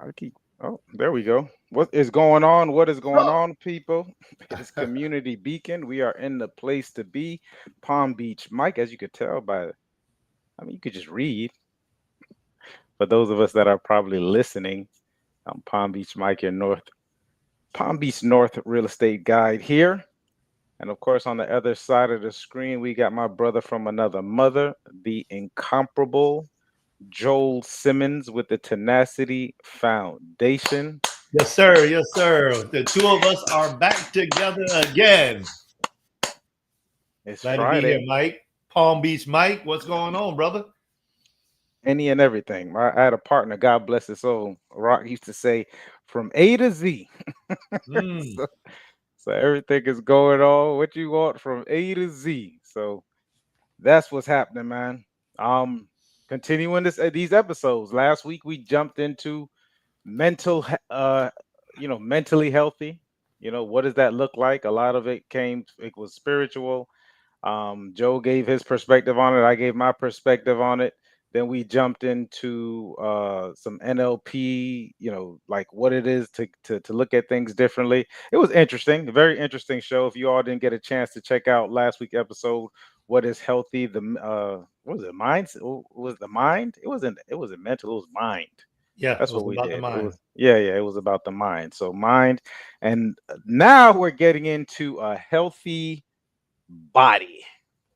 I keep. Oh, there we go. What is going on? What is going on, people? It's Community Beacon. We are in the place to be, Palm Beach. Mike, as you could tell by, I mean, you could just read. For those of us that are probably listening, I'm Palm Beach Mike, your Palm Beach North real estate guide here. And of course, on the other side of the screen, we got my brother from another mother, the incomparable Joel Simmons with the Tenacity Foundation. Yes, sir. Yes, sir. The two of us are back together again. It's Glad to be here, Friday. Mike. Palm Beach Mike. What's going on, brother? Any and everything. I had a partner, God bless his soul. Rock used to say, from A to Z. Mm. so, so everything is going on. What you want from A to Z. So that's what's happening, man. Um, Continuing these episodes. Last week we jumped into mental, mentally healthy. What does that look like? A lot of it was spiritual. Joe gave his perspective on it. I gave my perspective on it. Then we jumped into some NLP, like what it is to look at things differently. It was interesting, a very interesting show. If you all didn't get a chance to check out last week's episode, what is healthy? What was it? Mind? Was the mind? It wasn't. It wasn't mental. It was mind. Yeah, it That's was what we about the did. It mind. was yeah. It was about the mind. So mind, and now we're getting into a healthy body.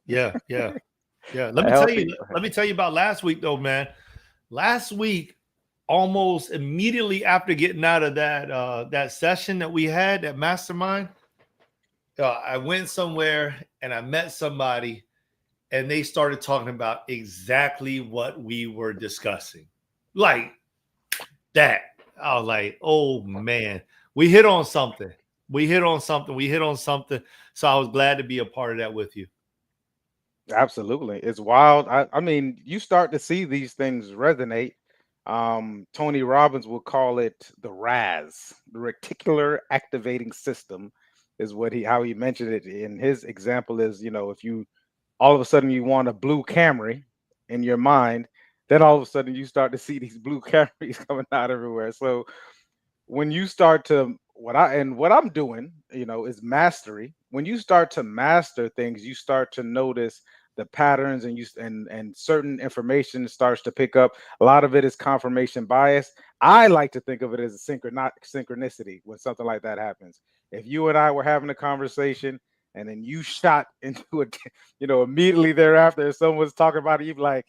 Yeah, yeah, yeah. A healthy. Let me tell you about last week, though, man. Last week, almost immediately after getting out of that session that we had, that mastermind, I went somewhere and I met somebody, and they started talking about exactly what we were discussing, like that. I was like, oh man, we hit on something. We hit on something. We hit on something. So I was glad to be a part of that with you. Absolutely. It's wild. I mean, you start to see these things resonate. Tony Robbins will call it the RAS, the reticular activating system, is what how he mentioned it. In his example is, if you all of a sudden you want a blue Camry in your mind, then all of a sudden you start to see these blue Camrys coming out everywhere. So when you start to what I'm doing, is mastery. When you start to master things, you start to notice the patterns, and and certain information starts to pick up. A lot of it is confirmation bias. I like to think of it as a synchronicity when something like that happens. If you and I were having a conversation and then you shot into it, immediately thereafter, if someone's talking about it, you'd be like,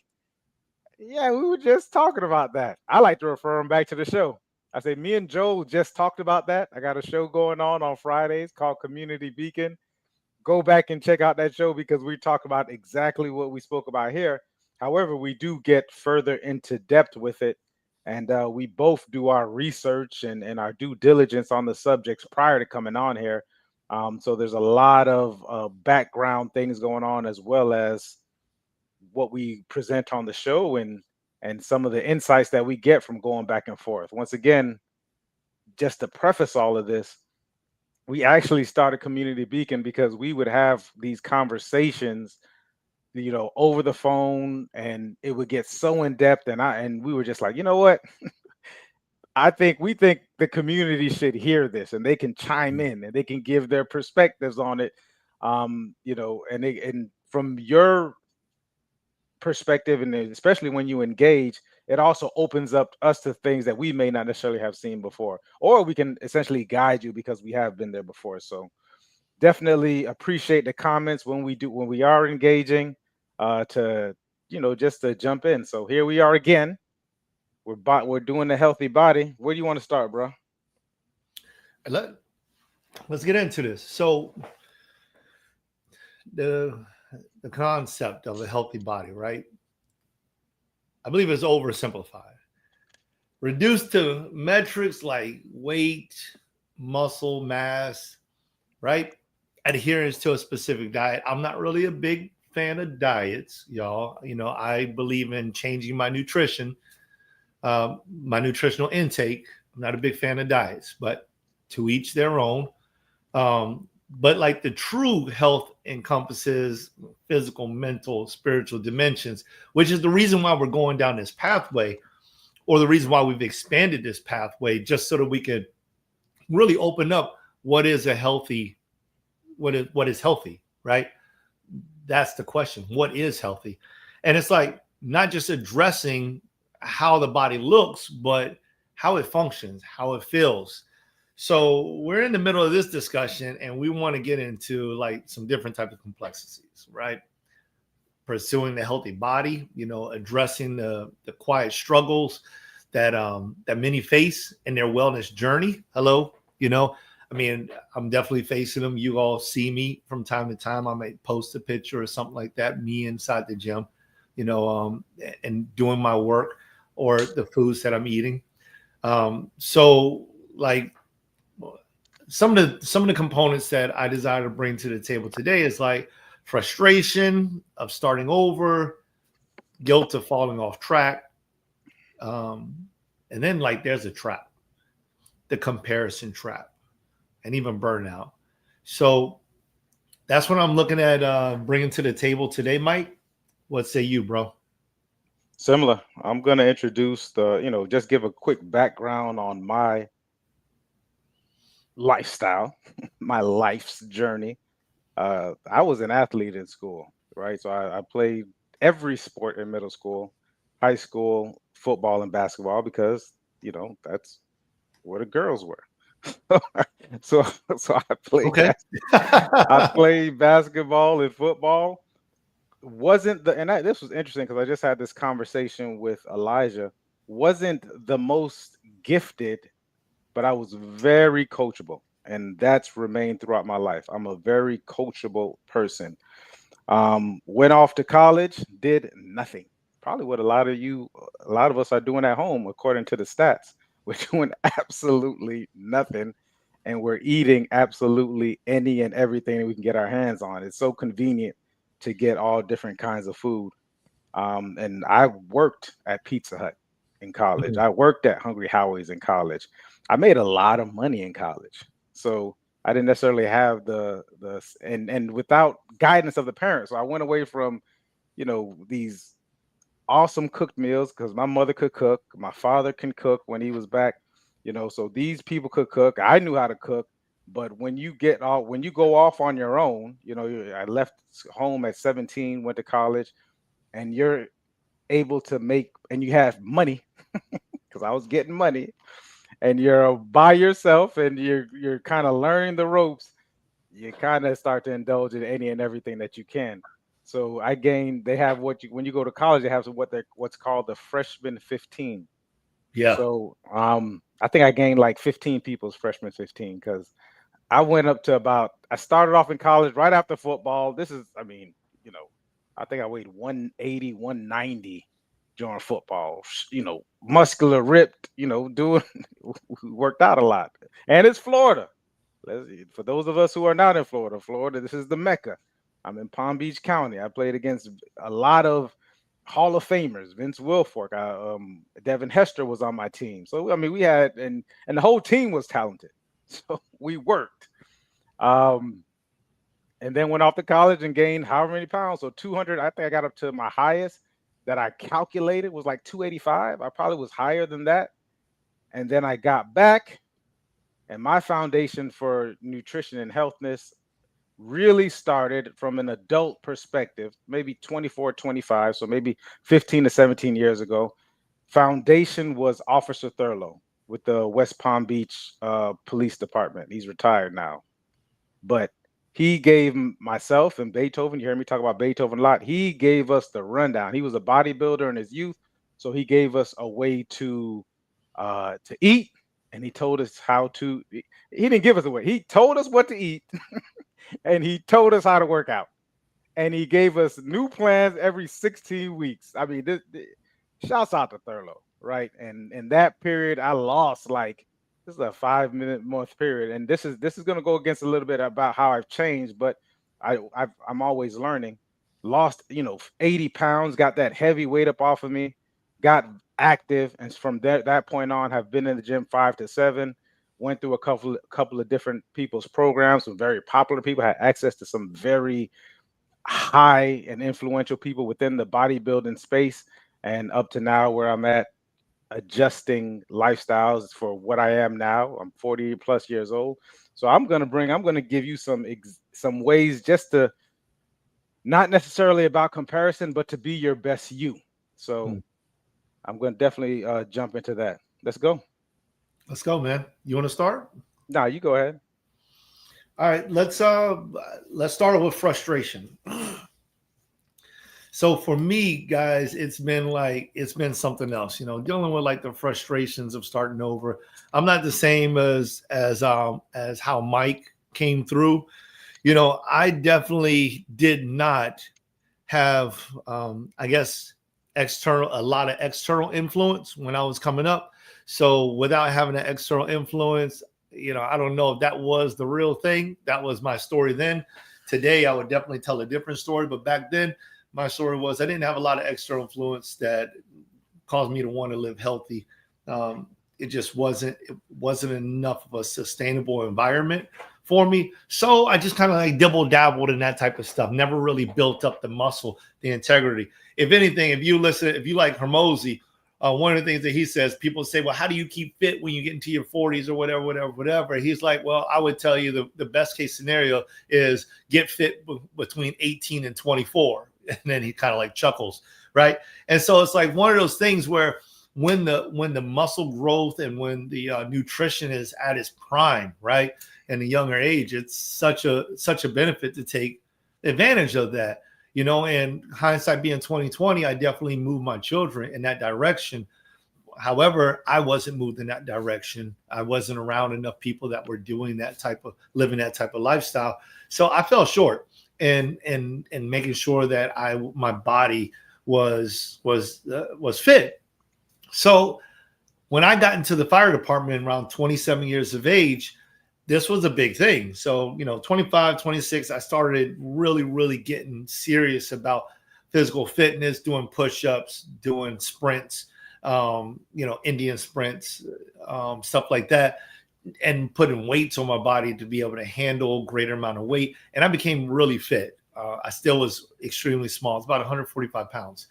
yeah, we were just talking about that. I like to refer them back to the show. I say, me and Joel just talked about that. I got a show going on Fridays called Community Beacon. Go back and check out that show because we talk about exactly what we spoke about here. However, we do get further into depth with it. And we both do our research and our due diligence on the subjects prior to coming on here. So there's a lot of background things going on, as well as what we present on the show, and some of the insights that we get from going back and forth. Once again, just to preface all of this, we actually started Community Beacon because we would have these conversations, over the phone, and it would get so in depth, and we were just like, you know what? We think the community should hear this, and they can chime in and they can give their perspectives on it. And from your perspective, and especially when you engage, it also opens up us to things that we may not necessarily have seen before, or we can essentially guide you because we have been there before. So definitely appreciate the comments when we are engaging, to just to jump in. So here we are again. We're doing the healthy body. Where do you want to start, bro? Let, let's get into this. So the concept of a healthy body, right? I believe it's oversimplified. Reduced to metrics like weight, muscle mass, right? Adherence to a specific diet. I'm not really a big fan of diets, y'all. I believe in changing my nutrition, my nutritional intake. I'm not a big fan of diets, but to each their own. But like the true health encompasses physical, mental, spiritual dimensions, which is the reason why we're going down this pathway or the reason why we've expanded this pathway, just so that we could really open up what is a healthy, what is healthy, right? That's the question. What is healthy? And it's like not just addressing how the body looks, but how it functions, how it feels. So we're in the middle of this discussion, and we want to get into like some different type of complexities, right? Pursuing the healthy body, addressing the quiet struggles that many face in their wellness journey. Hello, I mean, I'm definitely facing them. You all see me from time to time. I might post a picture or something like that, me inside the gym, and doing my work or the foods that I'm eating. So like some of the components that I desire to bring to the table today is like frustration of starting over, guilt of falling off track, um, and then like there's a trap, the comparison trap, and even burnout. So that's what I'm looking at bringing to the table today, Mike. What say you, bro? Similar. I'm going to introduce just give a quick background on my lifestyle, my life's journey. I was an athlete in school, right? So I played every sport in middle school, high school, football and basketball because, that's where the girls were. so so Okay. I played basketball and football. Wasn't the and I, This was interesting because I just had this conversation with Elijah. Wasn't the most gifted, but I was very coachable, and that's remained throughout my life. I'm a very coachable person. Went off to college, did nothing. Probably what a lot of us are doing at home, according to the stats. We're doing absolutely nothing, and we're eating absolutely any and everything that we can get our hands on. It's so convenient to get all different kinds of food. And I worked at Pizza Hut in college. I worked at Hungry Howie's in college. I made a lot of money in college. So I didn't necessarily have and without guidance of the parents. So I went away from, these awesome cooked meals because my mother could cook, my father can cook when he was back, so these people could cook. I knew how to cook. But when you go off on your own, I left home at 17, went to college, and you're able to make and you have money because I was getting money, and you're by yourself and you're kind of learning the ropes. You kind of start to indulge in any and everything that you can. So I gained. They have when you go to college, they have what's called the freshman 15. Yeah. So I think I gained like 15 people's freshman 15 because I went up to I started off in college right after football. You know, I think I weighed 180, 190 during football. Muscular, ripped, doing, worked out a lot. And it's Florida. For those of us who are not in Florida, this is the Mecca. I'm in Palm Beach County. I played against a lot of Hall of Famers. Vince Wilfork, Devin Hester was on my team. So I mean, we had and the whole team was talented. So we worked. Um, and then went off to college and gained however many pounds. So 200. I think I got up to my highest that I calculated was like 285. I probably was higher than that. And then I got back, and my foundation for nutrition and healthness really started from an adult perspective, maybe 24, 25, so maybe 15 to 17 years ago. Foundation was Officer Thurlow with the West Palm Beach Police Department. He's retired now, but he gave myself and Beethoven, you hear me talk about Beethoven a lot, he gave us the rundown. He was a bodybuilder in his youth, so he gave us a way to eat, and he told us how to. He didn't give us a way. He told us what to eat, and he told us how to work out, and he gave us new plans every 16 weeks. I mean, shouts out to Thurlow, right? And in that period, I lost like this is a 5 minute month period, and this is going to go against a little bit about how I've changed, but I'm always learning. Lost 80 pounds, got that heavy weight up off of me, got active, and from that point on, have been in the gym 5 to 7. Went through a couple of different people's programs. Some very popular people, had access to some very high and influential people within the bodybuilding space, and up to now where I'm at, adjusting lifestyles for what I am now. I'm 40 plus years old. So I'm going to give you some ways just to not necessarily about comparison, but to be your best you. So Hmm. I'm going to definitely jump into that. Let's go. Let's go, man. You want to start? Nah, you go ahead. All right, let's start with frustration. So for me, guys, it's been something else, dealing with like the frustrations of starting over. I'm not the same as how Mike came through. I definitely did not have I guess a lot of external influence when I was coming up. So without having an external influence, I don't know if that was the real thing. That was my story then. Today I would definitely tell a different story, but back then my story was I didn't have a lot of external influence that caused me to want to live healthy. It just wasn't enough of a sustainable environment for me. So I just kind of like dibble dabbled in that type of stuff. Never really built up the muscle, the integrity. If anything, if you like Hermosi, one of the things that he says, people say, well, how do you keep fit when you get into your 40s or whatever, whatever, whatever? He's like, well, I would tell you the best case scenario is get fit between 18 and 24. And then he kind of like chuckles, right? And so it's like one of those things where when the muscle growth and when the nutrition is at its prime, right, in a younger age, it's such a benefit to take advantage of that. And hindsight being 2020, I definitely moved my children in that direction. However, I wasn't moved in that direction. I wasn't around enough people that were doing living that type of lifestyle. So I fell short in making sure that my body was fit. So when I got into the fire department around 27 years of age, this was a big thing. So, 25, 26, I started really, really getting serious about physical fitness, doing push-ups, doing sprints, Indian sprints, stuff like that, and putting weights on my body to be able to handle a greater amount of weight. And I became really fit. I still was extremely small. It's about 145 pounds,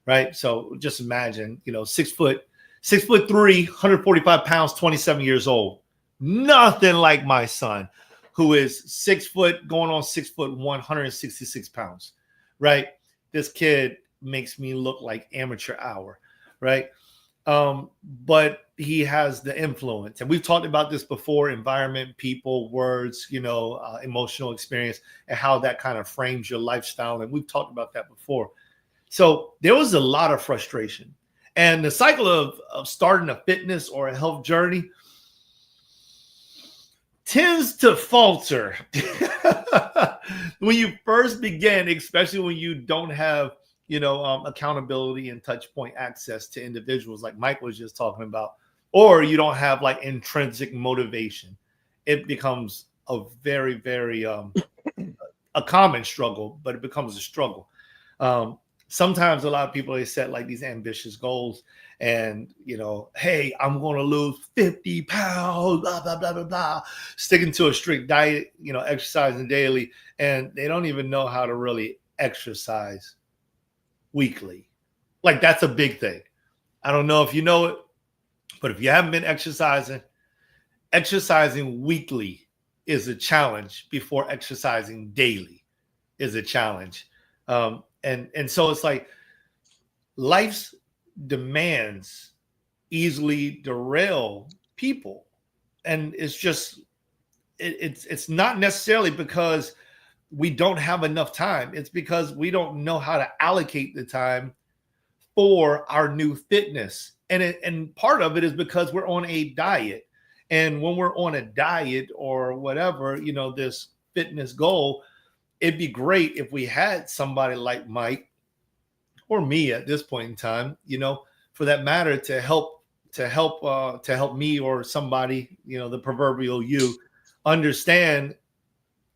right? So just imagine, 6'3", 145 pounds, 27 years old. Nothing like my son, who is 6 foot, going on 6'1", 166 pounds, right? This kid makes me look like amateur hour, right? But he has the influence, and we've talked about this before: environment, people, words, emotional experience, and how that kind of frames your lifestyle. And we've talked about that before. So there was a lot of frustration, and the cycle of starting a fitness or a health journey tends to falter when you first begin, especially when you don't have accountability and touch point access to individuals like Mike was just talking about, or you don't have like intrinsic motivation. It becomes a very, very a common struggle, but it becomes a struggle. Sometimes a lot of people, they set like these ambitious goals and, hey, I'm going to lose 50 pounds, blah, blah, blah, blah, blah, sticking to a strict diet, exercising daily. And they don't even know how to really exercise weekly. Like, that's a big thing. I don't know if you know it, but if you haven't been exercising weekly is a challenge before exercising daily is a challenge. And so it's like life's demands easily derail people. And it's just, it's not necessarily because we don't have enough time. It's because we don't know how to allocate the time for our new fitness. And part of it is because we're on a diet. And when we're on a diet or whatever, this fitness goal, it'd be great if we had somebody like Mike or me at this point in time, for that matter, to help me or somebody, the proverbial you, understand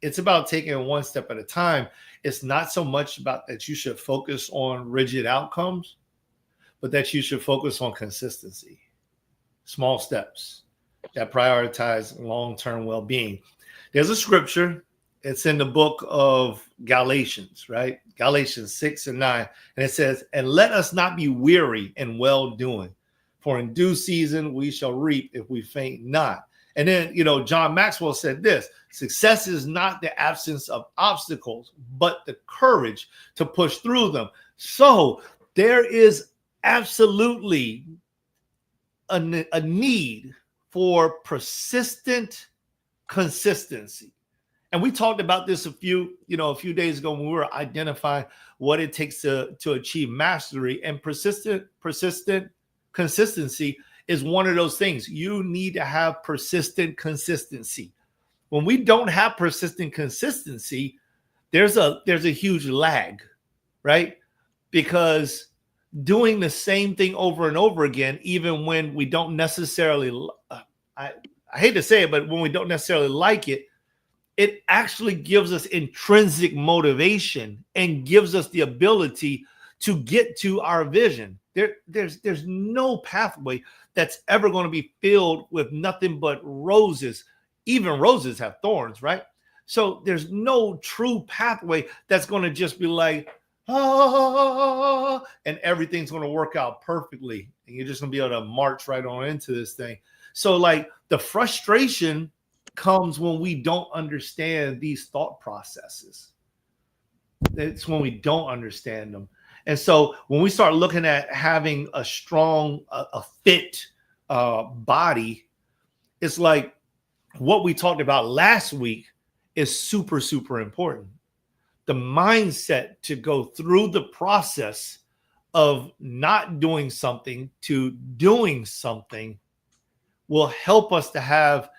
it's about taking one step at a time. It's not so much about that you should focus on rigid outcomes, but that you should focus on consistency, small steps that prioritize long-term well-being. There's a scripture. It's in the book of Galatians, right? Galatians 6 and 9. And it says, and let us not be weary in well-doing, For in due season we shall reap if we faint not. And then, John Maxwell said this: success is not the absence of obstacles, but the courage to push through them. So there is absolutely a need for persistent consistency. And we talked about this a few days ago when we were identifying what it takes to achieve mastery. And persistent consistency is one of those things. You need to have persistent consistency. When we don't have persistent consistency, there's a huge lag, right? Because doing the same thing over and over again, even when we don't necessarily, I hate to say it, but when we don't necessarily like it, it actually gives us intrinsic motivation and gives us the ability to get to our vision. There's no pathway that's ever going to be filled with nothing but roses. Even roses have thorns, right? So there's no true pathway that's going to just be like, and everything's going to work out perfectly. And you're just going to be able to march right on into this thing. So like the frustration comes when we don't understand these thought processes. It's when we don't understand them. And so when we start looking at having a strong, a fit body, it's like what we talked about last week is super, super important. The mindset to go through the process of not doing something to doing something will help us to have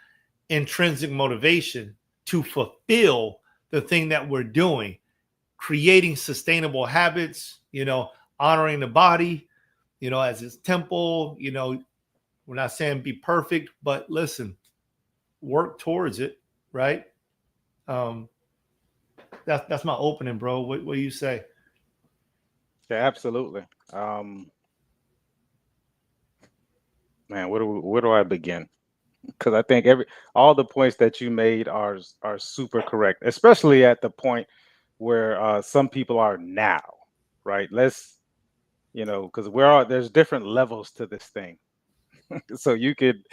intrinsic motivation to fulfill the thing that we're doing, creating sustainable habits, honoring the body, as its temple. We're not saying be perfect, but listen, work towards it, right? That's my opening, bro. What do you say? Yeah, absolutely. Man, where do I begin? Because I think all the points that you made are super correct, especially at the point where some people are now, right? Let's, because there's different levels to this thing. So you could,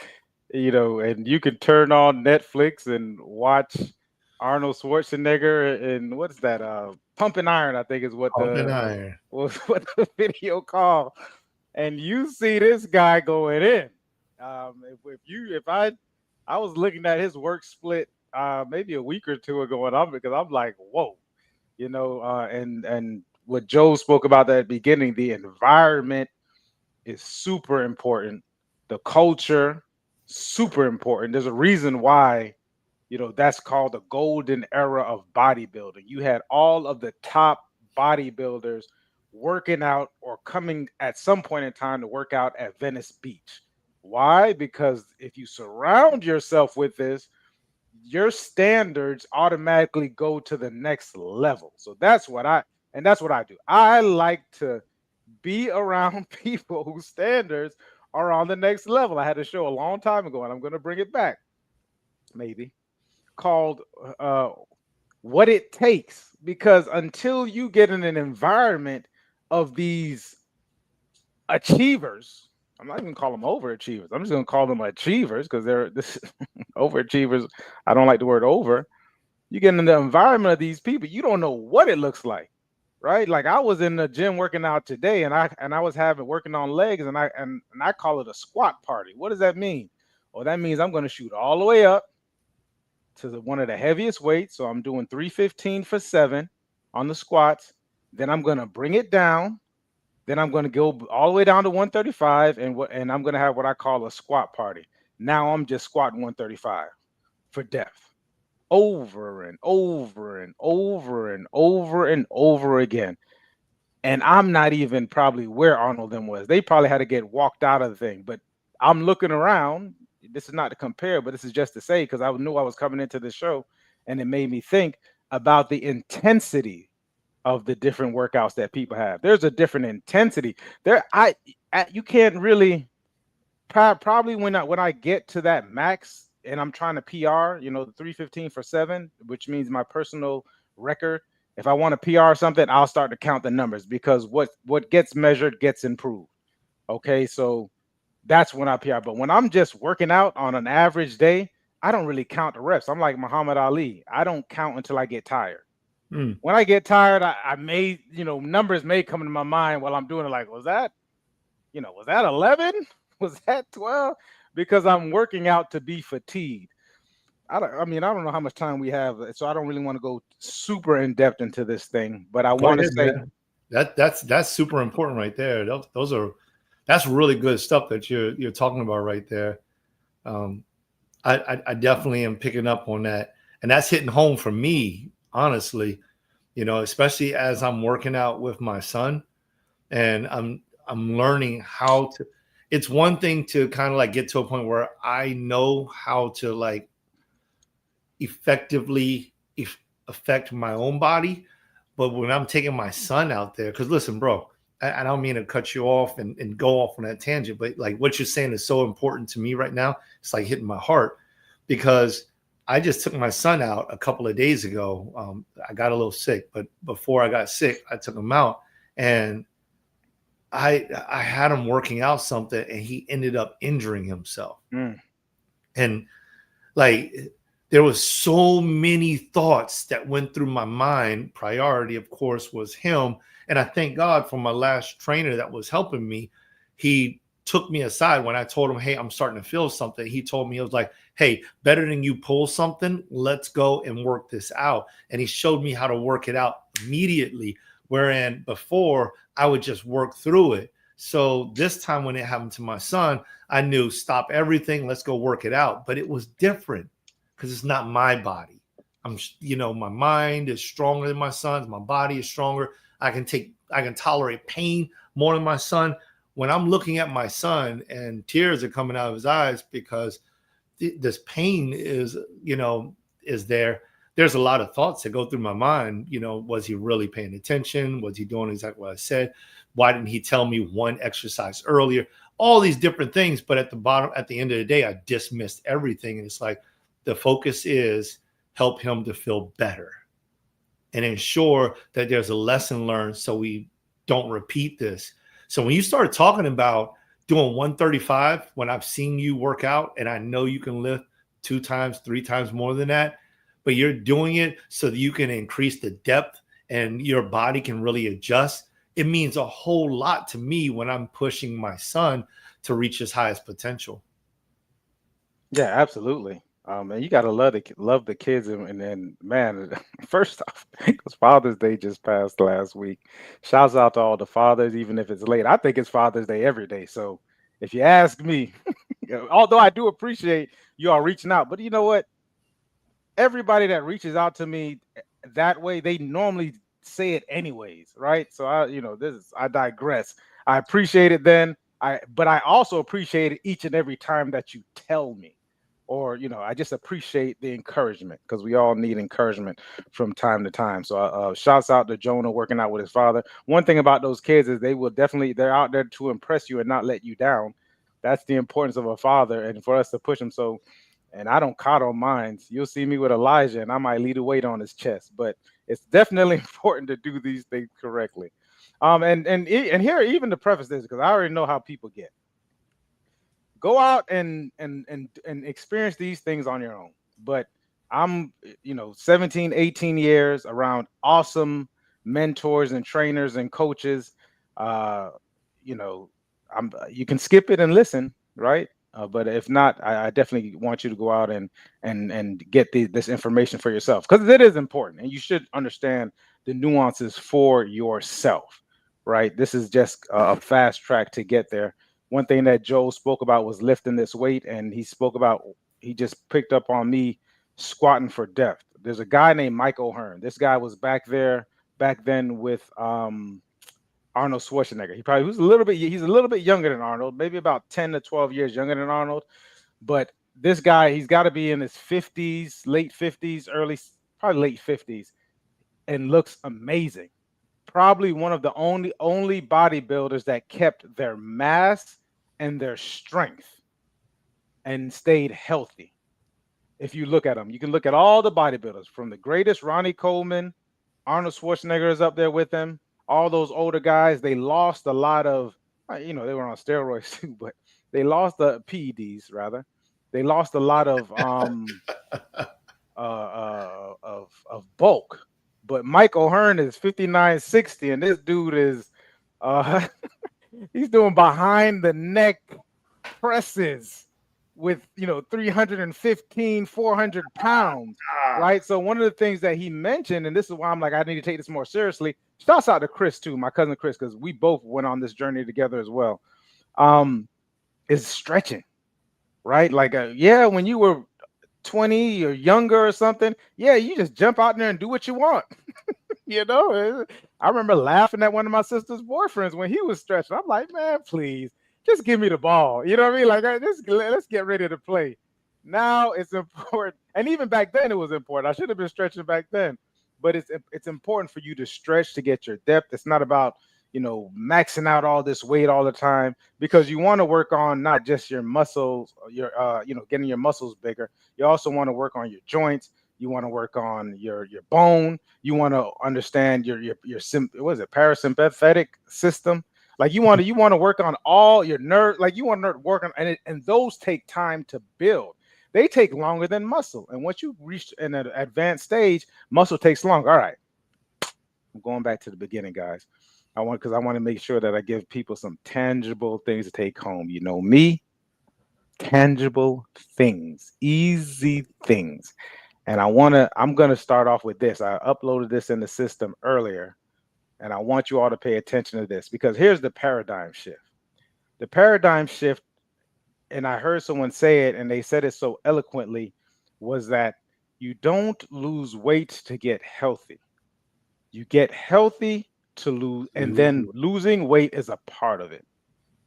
and you can turn on Netflix and watch Arnold Schwarzenegger and what's that? Pumping Iron, I think is what Open the iron. what the video called, and you see this guy going in. If I was looking at his work split maybe a week or two ago, and I'm like, whoa, and what Joe spoke about at the beginning, the environment is super important. The culture, super important. There's a reason why, that's called the golden era of bodybuilding. You had all of the top bodybuilders working out or coming at some point in time to work out at Venice Beach. Why? Because if you surround yourself with this, your standards automatically go to the next level. So that's what I do. I like to be around people whose standards are on the next level. I had a show a long time ago, and I'm going to bring it back, maybe, called uh, What It Takes. Because until you get in an environment of these achievers, I'm not even going to call them overachievers. I'm just going to call them achievers because they're this overachievers. I don't like the word over. You get in the environment of these people, you don't know what it looks like, right? Like I was in the gym working out today, and I was working on legs, and I call it a squat party. What does that mean? Well, that means I'm going to shoot all the way up to one of the heaviest weights. So I'm doing 315 for 7 on the squats. Then I'm going to bring it down. Then I'm going to go all the way down to 135, and I'm going to have what I call a squat party. Now I'm just squatting 135 for depth over and over and over and over and over again. And I'm not even probably where Arnold them was. They probably had to get walked out of the thing. But I'm looking around. This is not to compare, but this is just to say, because I knew I was coming into the show, and it made me think about the intensity of the different workouts that people have. There's a different intensity. You can't really probably when I get to that max and I'm trying to PR, the 315 for 7, which means my personal record. If I want to PR something, I'll start to count the numbers because what gets measured gets improved. Okay, so That's when I PR. But when I'm just working out on an average day, I don't really count the reps. I'm like Muhammad Ali. I don't count until I get tired. Mm. When I get tired, I may, numbers may come into my mind while I'm doing it. Like, was that 11? Was that 12? Because I'm working out to be fatigued. I don't know how much time we have, so I don't really want to go super in depth into this thing. But I Go want to ahead, say, man. That's super important right there. Those are that's really good stuff that you're talking about right there. Um, I definitely am picking up on that, and that's hitting home for me, honestly. Especially as I'm working out with my son, and I'm learning how to. It's one thing to kind of like get to a point where I know how to like effectively affect my own body. But when I'm taking my son out there, because listen, bro, I don't mean to cut you off and go off on that tangent, but like what you're saying is so important to me right now. It's like hitting my heart because I just took my son out a couple of days ago. I got a little sick, but before I got sick, I took him out and I had him working out something and he ended up injuring himself. mm, And like there was so many thoughts that went through my mind. Priority of course was him, and I thank God for my last trainer that was helping me. He took me aside when I told him, hey, I'm starting to feel something. He told me, it was like, hey, better than you pull something, let's go and work this out. And he showed me how to work it out immediately, wherein before I would just work through it. So this time when it happened to my son, I knew, stop everything, let's go work it out. But it was different because it's not my body. My mind is stronger than my son's. My body is stronger. I can tolerate pain more than my son. When I'm looking at my son and tears are coming out of his eyes because this pain is there. There's a lot of thoughts that go through my mind. Was he really paying attention? Was he doing exactly what I said? Why didn't he tell me one exercise earlier? All these different things. But at the end of the day, I dismissed everything. And it's like, the focus is help him to feel better and ensure that there's a lesson learned so we don't repeat this. So when you start talking about doing 135, when I've seen you work out and I know you can lift 2 times, 3 times more than that, but you're doing it so that you can increase the depth and your body can really adjust, it means a whole lot to me when I'm pushing my son to reach his highest potential. yeah, absolutely. And you gotta love the kids, and then man, first off, because Father's Day just passed last week. Shouts out to all the fathers, even if it's late. I think it's Father's Day every day. So if you ask me, although I do appreciate you all reaching out, but you know what? Everybody that reaches out to me that way, they normally say it anyways, right? So I digress. I appreciate it then. But I also appreciate it each and every time that you tell me, or I just appreciate the encouragement because we all need encouragement from time to time. So shouts out to Jonah working out with his father. One thing about those kids is they're out there to impress you and not let you down. That's the importance of a father, and for us to push them. So, and I don't coddle minds. You'll see me with Elijah, and I might lead a weight on his chest. But it's definitely important to do these things correctly. And here, even to preface this, because I already know how people get. Go out and experience these things on your own. But I'm 17, 18 years around awesome mentors and trainers and coaches. Uh, you know, you can skip it and listen, right? But if not, I definitely want you to go out and get this information for yourself because it is important, and you should understand the nuances for yourself, right? This is just a fast track to get there. One thing that Joe spoke about was lifting this weight, and he just picked up on me squatting for depth. There's a guy named Mike O'Hearn. This guy was back then with Arnold Schwarzenegger. He's a little bit younger than Arnold, maybe about 10 to 12 years younger than Arnold. But this guy, he's got to be in his 50s, late 50s, probably late 50s, and looks amazing. Probably one of the only bodybuilders that kept their mass and their strength and stayed healthy. If you look at them, you can look at all the bodybuilders from the greatest Ronnie Coleman, Arnold Schwarzenegger is up there with them. All those older guys, they lost a lot of, they were on steroids too, but They lost the PEDs rather. They lost a lot of bulk. But Mike O'Hearn is 5960, and this dude is uh he's doing behind the neck presses with 315 400 pounds, Ah, right? So one of the things that he mentioned, and this is why I'm like, I need to take this more seriously. Shouts out to Chris too, my cousin Chris, because we both went on this journey together as well. um is stretching, right? Like, yeah, when you were 20 or younger or something, yeah, you just jump out there and do what you want. I remember laughing at one of my sister's boyfriends when he was stretching. I'm like, man, please, just give me the ball. You know what I mean? Like, let's get ready to play. Now it's important, and even back then it was important. I should have been stretching back then, but it's important for you to stretch to get your depth. It's not about maxing out all this weight all the time, because you want to work on not just your muscles, your getting your muscles bigger. You also want to work on your joints. You want to work on your bone. You want to understand what is it, parasympathetic system. Like, you want to work on all your nerve. Like, you want to work on, and those take time to build. They take longer than muscle, and once you reach an advanced stage, muscle takes longer. All right, I'm going back to the beginning, guys. I want to make sure that I give people some tangible things to take home. You know me, tangible things, easy things. And I'm gonna start off with this. I uploaded this in the system earlier, and I want you all to pay attention to this, because here's the paradigm shift. The paradigm shift, and I heard someone say it, and they said it so eloquently, was that you don't lose weight to get healthy. You get healthy to lose, and then losing weight is a part of it.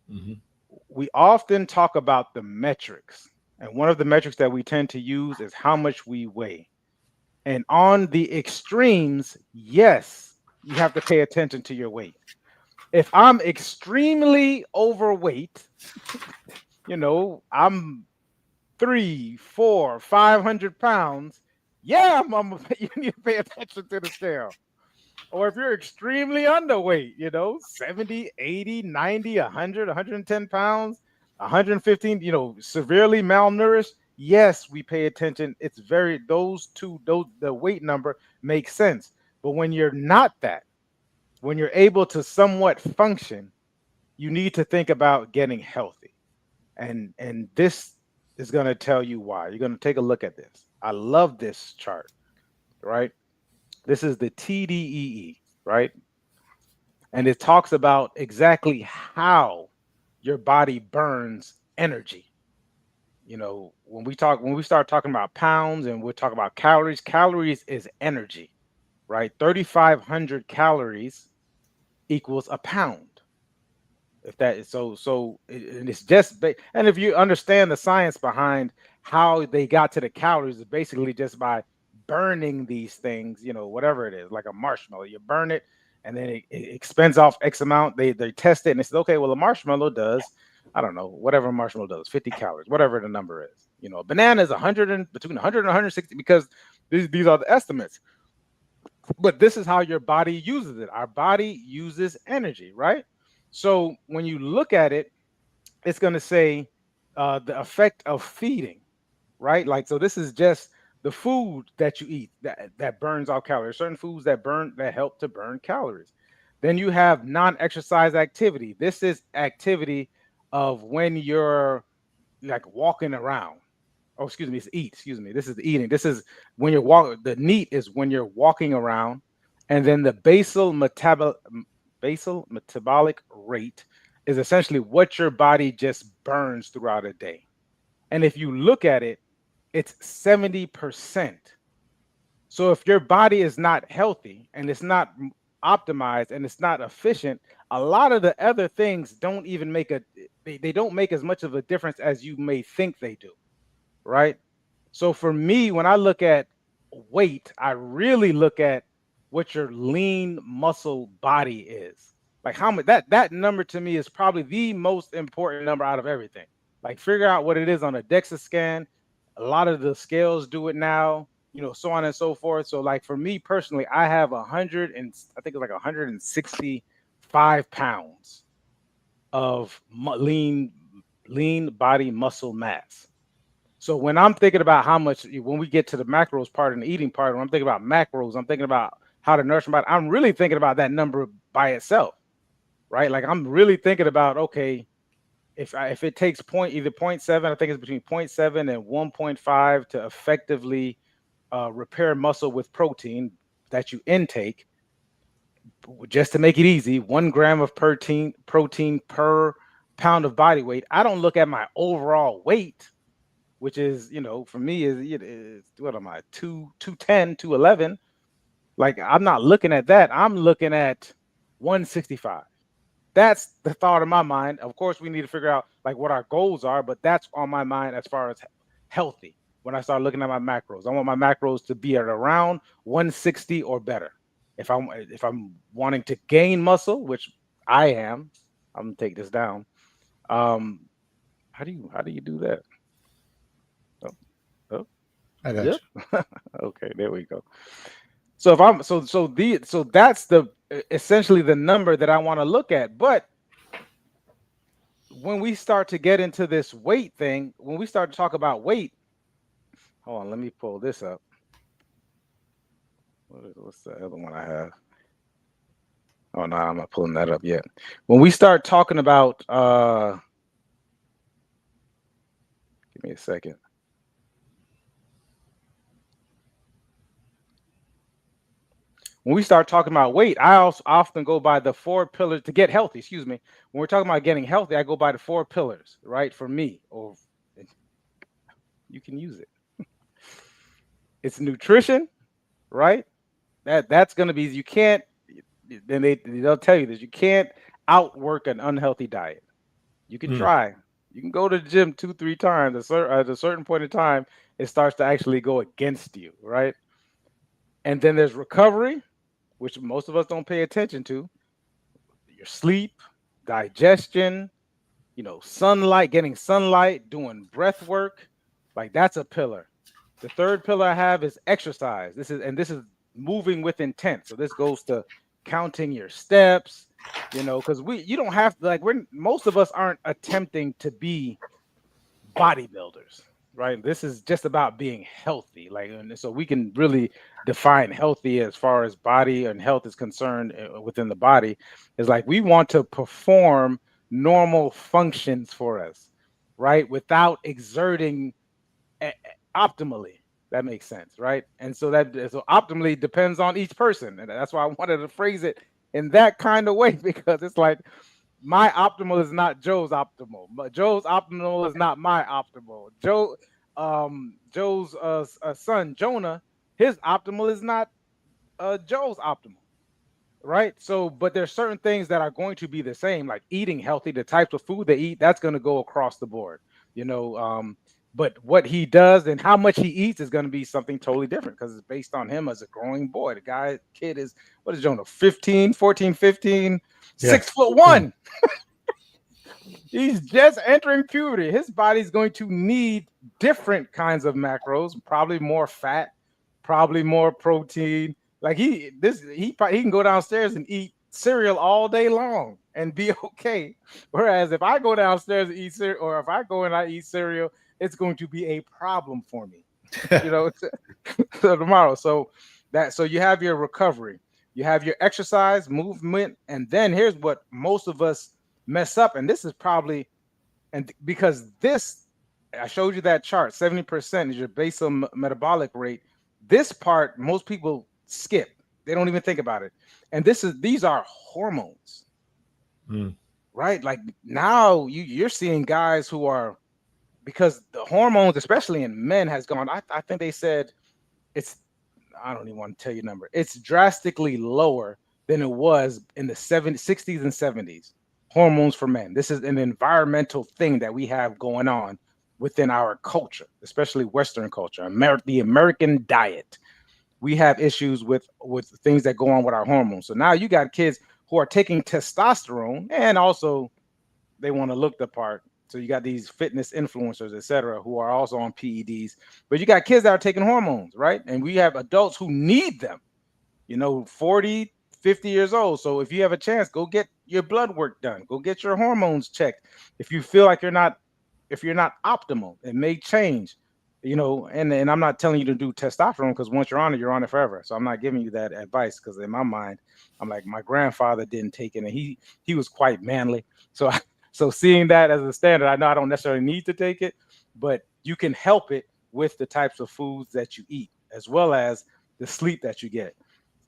mhm. We often talk about the metrics, and one of the metrics that we tend to use is how much we weigh. And on the extremes, yes, you have to pay attention to your weight. If I'm extremely overweight, I'm 3, 4, 500 pounds. Yeah, you need to pay attention to the scale. Or if you're extremely underweight, 70, 80, 90, 100, 110 pounds, 115, severely malnourished, yes, we pay attention. It's very, those, the weight number makes sense. But when you're not that, when you're able to somewhat function, you need to think about getting healthy. And this is going to tell you why. You're going to take a look at this. I love this chart, right? This is the TDEE, right? And it talks about exactly how your body burns energy. When we start talking about pounds and we're talking about calories, calories is energy, right? 3,500 calories equals a pound. If that is and it's just and if you understand the science behind how they got to the calories, it's basically just by burning these things, whatever it is, like a marshmallow. You burn it, and then it expends off X amount. They test it, and it says, okay, well, a marshmallow does, I don't know, whatever a marshmallow does, 50 calories, whatever the number is. A banana is 100 and between 100 and 160, because these are the estimates. But this is how your body uses it. Our body uses energy, right? So when you look at it, it's going to say the effect of feeding, right? Like, so this is just the food that you eat that burns out calories. Certain foods that help to burn calories. Then you have non-exercise activity. This is activity of when you're like walking around. Oh, excuse me, it's eat. Excuse me. This is the eating. This is when you're walking. The neat is when you're walking around, and then the basal metabolic rate is essentially what your body just burns throughout a day. And if you look at it, it's 70%. So if your body is not healthy and it's not optimized and it's not efficient, a lot of the other things don't even they don't make as much of a difference as you may think they do, right? So for me, when I look at weight, I really look at what your lean muscle body is. Like, how much that number to me is probably the most important number out of everything. Like, figure out what it is on a DEXA scan. A lot of the scales do it now, so on and so forth. So like for me personally, I have 100 and I think it's like 165 pounds of lean, lean body muscle mass. So when I'm thinking about how much, when we get to the macros part and the eating part, when I'm thinking about macros, I'm thinking about how to nourish my body. I'm really thinking about that number by itself, right? Like I'm really thinking about, okay, if it takes either point 0.7, I think it's between point 0.7 and 1.5 to effectively repair muscle with protein that you intake, just to make it easy, 1 gram of protein per pound of body weight. I don't look at my overall weight, which is, for me is what am I, 210, 211. Like I'm not looking at that. I'm looking at 165. That's the thought in my mind. Of course, we need to figure out like what our goals are, but that's on my mind as far as healthy. When I start looking at my macros, I want my macros to be at around 160 or better. If I'm wanting to gain muscle, which I am, I'm gonna take this down. Um, how do you do that? Oh, oh, I got yep. you. Okay, there we go. So if I'm so that's the essentially the number that I want to look at. But when we start to get into this weight thing, when we start to talk about weight, hold on, let me pull this up. What's the other one I have? Oh no, I'm not pulling that up yet. When we start talking about give me a second. When we start talking about weight, I also often go by the 4 pillars to get healthy. Excuse me. When we're talking about getting healthy, I go by the 4 pillars, right? For me, or you can use it. It's nutrition, right? That's going to be, you can't, then they'll tell you this, you can't outwork an unhealthy diet. You can Mm. try. You can go to the gym 2 3 times. At a certain point in time, it starts to actually go against you, right? And then there's recovery, which most of us don't pay attention to. Your sleep, digestion, sunlight, getting sunlight, doing breath work, like that's a pillar. The third pillar I have is exercise. This is moving with intent. So this goes to counting your steps, because you don't have to, like, we're most of us aren't attempting to be bodybuilders, right? This is just about being healthy. Like, and so we can really define healthy as far as body and health is concerned within the body. Is like we want to perform normal functions for us, right? Without exerting optimally. That makes sense, right? And so optimally depends on each person, and that's why I wanted to phrase it in that kind of way because it's like my optimal is not Joe's optimal. But Joe's optimal is not my optimal. Joe's son Jonah, his optimal is not Joe's optimal, right? So, but there's certain things that are going to be the same, like eating healthy, the types of food they eat, that's going to go across the board, you know. But what he does and how much he eats is going to be something totally different because it's based on him as a growing boy. Kid is, what is Jonah, 15, 14, 15, Yeah. 6 foot Mm. one. He's just entering puberty. His body's going to need different kinds of macros, probably more fat, probably more protein. Like he can go downstairs and eat cereal all day long and be okay. Whereas if I go downstairs and eat cereal, or if I go and I eat cereal, it's going to be a problem for me. You know, so tomorrow. So you have your recovery, you have your exercise, movement, and then here's what most of us mess up, and this is probably because this I showed you that chart, 70% is your basal metabolic rate. This part most people skip. They don't even think about it. And these are hormones, Mm. right? Like now you're seeing guys who are, because the hormones, especially in men, has gone. I think they said it's, I don't even want to tell you a number. It's drastically lower than it was in the 70s, 60s, and 70s. Hormones for men. This is an environmental thing that we have going on within our culture, especially Western culture, the American diet. We have issues with things that go on with our hormones. So now you got kids who are taking testosterone, and also they want to look the part. So you got these fitness influencers, et cetera, who are also on PEDs. But you got kids that are taking hormones, right? And we have adults who need them, 40, 50 years old. So if you have a chance, go get your blood work done. Go get your hormones checked. If you feel like you're not if you're not optimal. It may change, and I'm not telling you to do testosterone because once you're on it forever. So I'm not giving you that advice because in my mind, I'm like my grandfather didn't take it and he was quite manly. So so seeing that as a standard, I know I don't necessarily need to take it, but you can help it with the types of foods that you eat as well as the sleep that you get.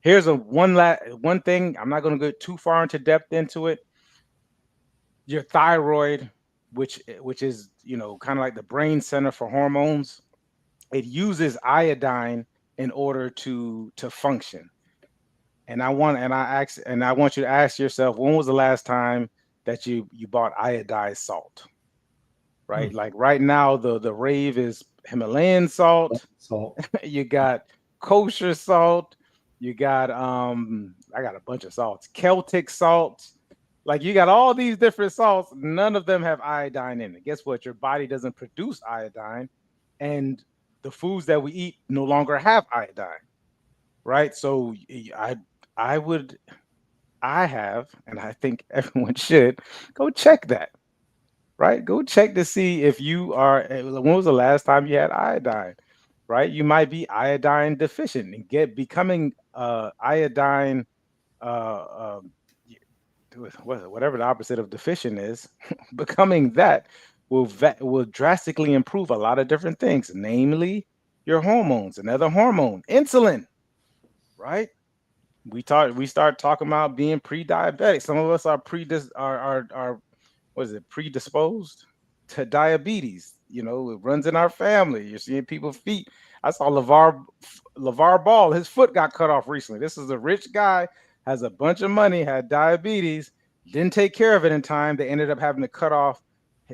Here's a one thing. I'm not going to go too far into depth into it. Your thyroid, which is kind of like the brain center for hormones, it uses iodine in order to function. And I want you to ask yourself, when was the last time that you bought iodized salt? Hmm. Right, like right now the rave is Himalayan salt. So, You got kosher salt. You got I got a bunch of salts. Celtic salts. Like you got all these different salts. None of them have iodine in it. Guess what? Your body doesn't produce iodine, and the foods that we eat no longer have iodine. Right. So I would I have, and I think everyone should go check that. Right. Go check to see if you are. When was the last time you had iodine? Right, you might be iodine deficient and get becoming iodine whatever the opposite of deficient is. Becoming that will drastically improve a lot of different things, namely your hormones. Another hormone, insulin. Right, we start talking about being pre-diabetic. Some of us are predis are what is it, predisposed to diabetes. It runs in our family. You're seeing people feet. I saw LeVar Ball, his foot got cut off recently. This is a rich guy, has a bunch of money, had diabetes, didn't take care of it in time. They ended up having to cut off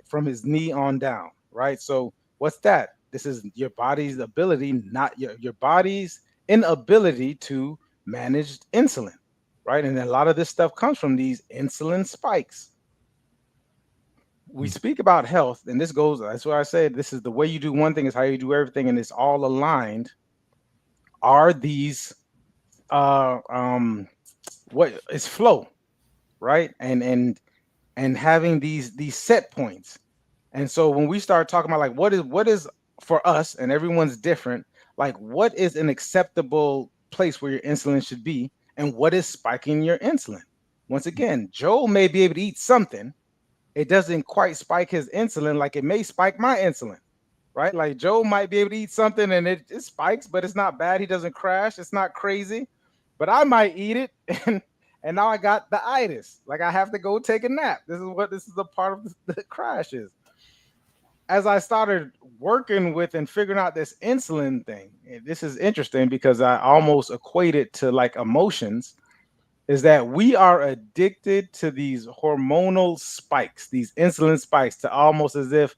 from his knee on down. Right. So what's that? This is your body's ability, not your body's inability to manage insulin. Right. And a lot of this stuff comes from these insulin spikes. We hmm. speak about health, and this goes, that's why I said this is the way you do one thing is how you do everything, and it's all aligned. Are these what is flow, right? And having these set points. And so when we start talking about like what is for us, and everyone's different, like what is an acceptable place where your insulin should be, and what is spiking your insulin? Once again, Joe may be able to eat something, it doesn't quite spike his insulin like it may spike my insulin, right? Like Joe might be able to eat something and it spikes, but it's not bad. He doesn't crash. It's not crazy. But I might eat it and now I got the itis. Like I have to go take a nap. This is a part of the crash is. As I started working with and figuring out this insulin thing, this is interesting because I almost equate it to like emotions, is that we are addicted to these hormonal spikes, these insulin spikes, to almost as if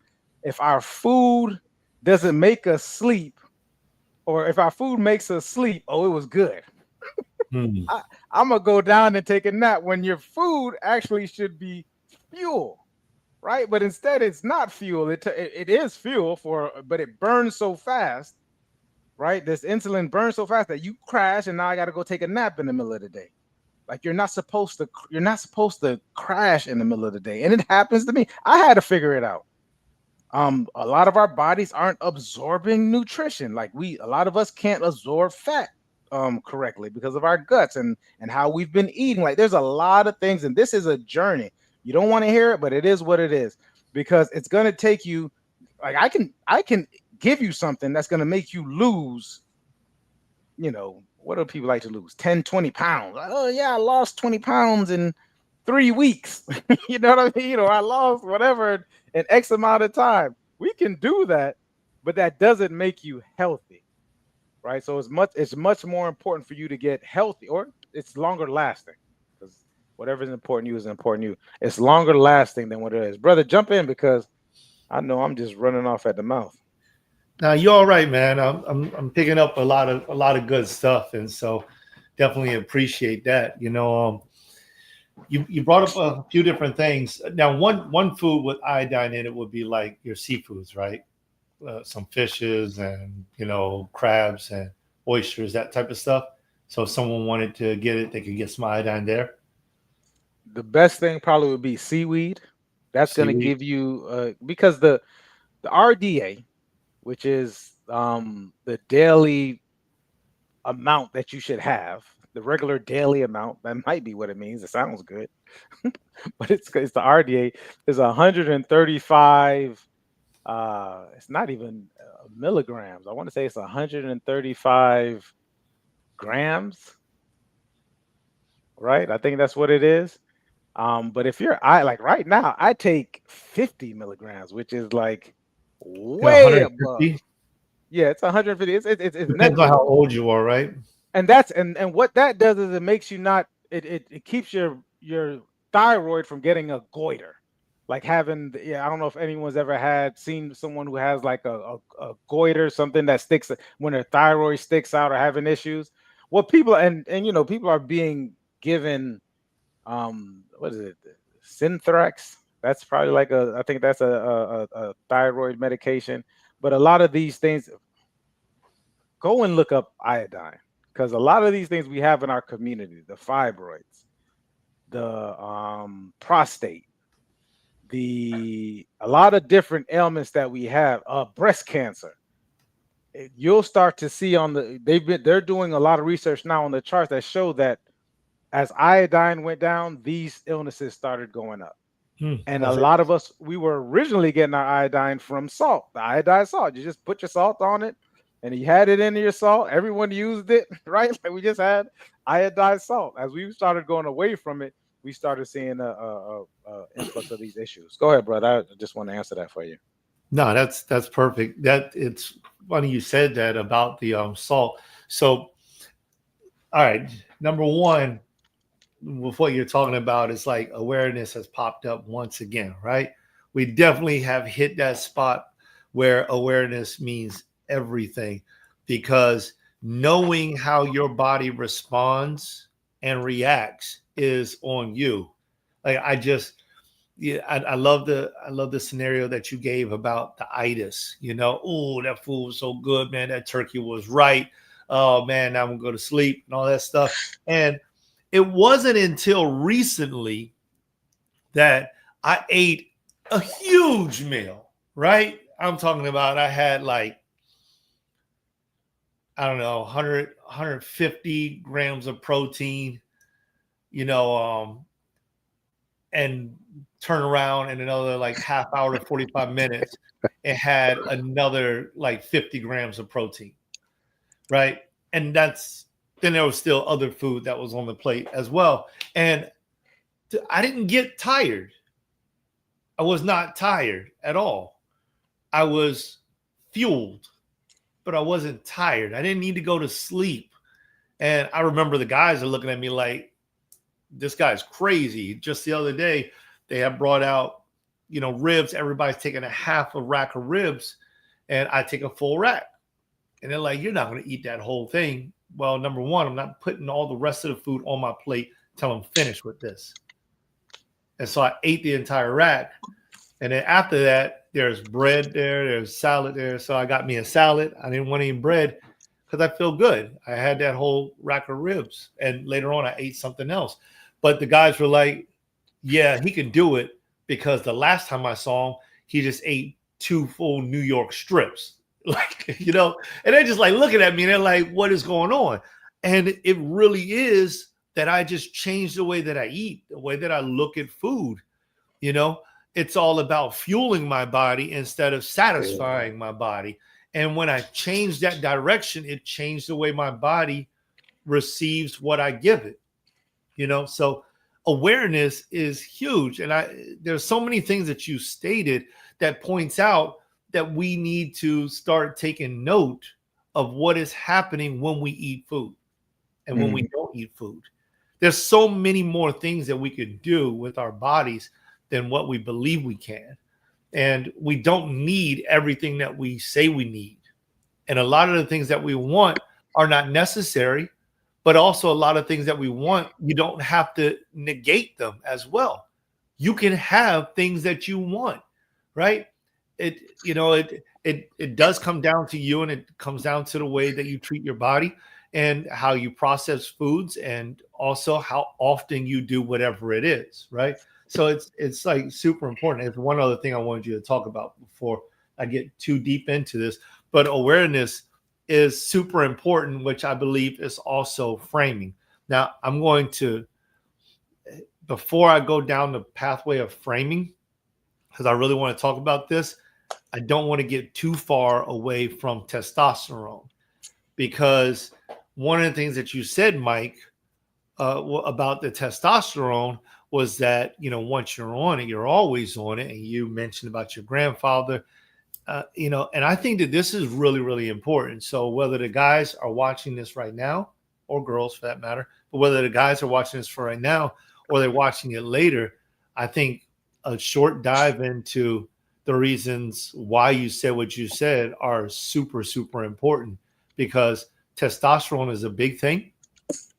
our food doesn't make us sleep, or if our food makes us sleep, oh, it was good. Hmm. I, I'm gonna go down and take a nap when your food actually should be fuel, right? But instead, it's not fuel. It is fuel but it burns so fast, right? This insulin burns so fast that you crash, and now I got to go take a nap in the middle of the day. Like you're not supposed to crash in the middle of the day. And it happens to me. I had to figure it out. A lot of our bodies aren't absorbing nutrition. Like a lot of us can't absorb fat correctly because of our guts and how we've been eating. Like there's a lot of things, and this is a journey. You don't want to hear it, but it is what it is, because it's gonna take you, like I can give you something that's gonna make you lose, what do people like to lose? 10, 20 pounds. Like, oh, yeah, I lost 20 pounds in 3 weeks. You know what I mean? Or I lost whatever in X amount of time. We can do that, but that doesn't make you healthy, right? So it's much more important for you to get healthy, or it's longer lasting, because whatever is important to you is important to you. It's longer lasting than what it is. Brother, jump in because I know I'm just running off at the mouth. Now you're all right, man. I'm picking up a lot of good stuff, and so definitely appreciate that. You brought up a few different things. Now, one food with iodine in it would be like your seafoods, right? Some fishes and crabs and oysters, that type of stuff. So if someone wanted to get it, they could get some iodine there. The best thing probably would be seaweed. That's going to Seaweed. give you because the RDA, which is the daily amount that you should have, the regular daily amount. That might be what it means. It sounds good, but it's the RDA is 135. It's not even milligrams. I want to say it's 135 grams, right? I think that's what it is. But if you're I like right now, I take 50 milligrams, which is like Yeah, way above. 150. Yeah, it's 150. It's Depends on how negligible. old you are, right? And that's and what that does is it makes you not it keeps your thyroid from getting a goiter, like having yeah, I don't know if anyone's ever had seen someone who has like a goiter, something that sticks when their thyroid sticks out or having issues. What people and people are being given what is it, synthrax. That's probably like a I think that's a thyroid medication. But a lot of these things, go and look up iodine, because a lot of these things we have in our community, the fibroids, the prostate, the a lot of different ailments that we have, breast cancer. You'll start to see on they're doing a lot of research now on the charts that show that as iodine went down, these illnesses started going up. And a That's lot of us, we were originally getting our iodine from salt, the iodized salt. You just put your salt on it, and you had it in your salt. Everyone used it, right? Like we just had iodized salt. As we started going away from it, we started seeing a influx of these issues. Go ahead, brother. I just want to answer that for you. no, that's perfect. That it's funny you said that about the salt. So, all right, number one, with what you're talking about is like awareness has popped up once again, right? We definitely have hit that spot where awareness means everything, because knowing how your body responds and reacts is on you. Like I just yeah, I love the scenario that you gave about the itis. You know, oh, that food was so good, man. That turkey was right. Oh man, now I'm gonna go to sleep and all that stuff. And it wasn't until recently that I ate a huge meal, right? I'm talking about I had like, I don't know, 100, 150 grams of protein, you know, and turn around in another like half hour to 45 minutes and had another like 50 grams of protein, right? And then there was still other food that was on the plate as well. And I didn't get tired. I was not tired at all. I was fueled, but I wasn't tired. I didn't need to go to sleep. And I remember the guys are looking at me like, this guy's crazy. Just the other day, they have brought out, ribs. Everybody's taking a half a rack of ribs, and I take a full rack. And they're like, you're not going to eat that whole thing. Well, number one, I'm not putting all the rest of the food on my plate till I'm finished with this. And so I ate the entire rack. And then after that, there's bread there's salad there. So I got me a salad. I didn't want any bread because I feel good. I had that whole rack of ribs. And later on, I ate something else. But the guys were like, yeah, he can do it because the last time I saw him, he just ate 2 full New York strips. And they're just like looking at me and they're like, what is going on? And it really is that I just changed the way that I eat, the way that I look at food. It's all about fueling my body instead of satisfying my body. And when I changed that direction, it changed the way my body receives what I give it. So awareness is huge. And there's so many things that you stated that points out that we need to start taking note of what is happening when we eat food and when we don't eat food. There's so many more things that we could do with our bodies than what we believe we can. And we don't need everything that we say we need. And a lot of the things that we want are not necessary, but also a lot of things that we want, you don't have to negate them as well. You can have things that you want, right? It does come down to you, and it comes down to the way that you treat your body and how you process foods, and also how often you do whatever it is, right? So it's like super important. It's one other thing I wanted you to talk about before I get too deep into this. But awareness is super important, which I believe is also framing. Now I'm going to, before I go down the pathway of framing, because I really want to talk about this, I don't want to get too far away from testosterone, because one of the things that you said, Mike, about the testosterone was that, once you're on it, you're always on it. And you mentioned about your grandfather, and I think that this is really, really important. So whether the guys are watching this right now, or girls for that matter, but whether the guys are watching this for right now or they're watching it later, I think a short dive into the reasons why you said what you said are super, super important, because testosterone is a big thing,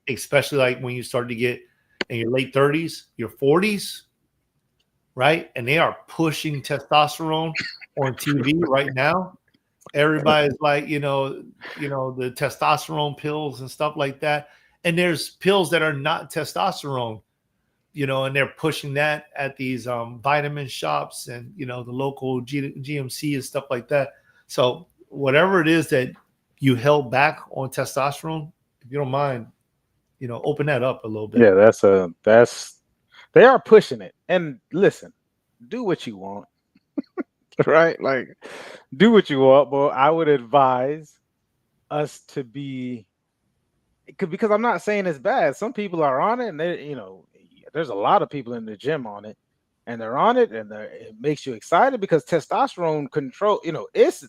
especially like when you start to get in your late 30s, your 40s, right? And they are pushing testosterone on TV right now. Everybody's like, the testosterone pills and stuff like that. And there's pills that are not testosterone, and they're pushing that at these vitamin shops and, the local GMC and stuff like that. So whatever it is that you held back on testosterone, if you don't mind, open that up a little bit. Yeah, that's they are pushing it. And listen, do what you want, right? Like, do what you want, but I would advise us to be, because I'm not saying it's bad. Some people are on it, and there's a lot of people in the gym on it, and they're on it, and it makes you excited because testosterone control. It's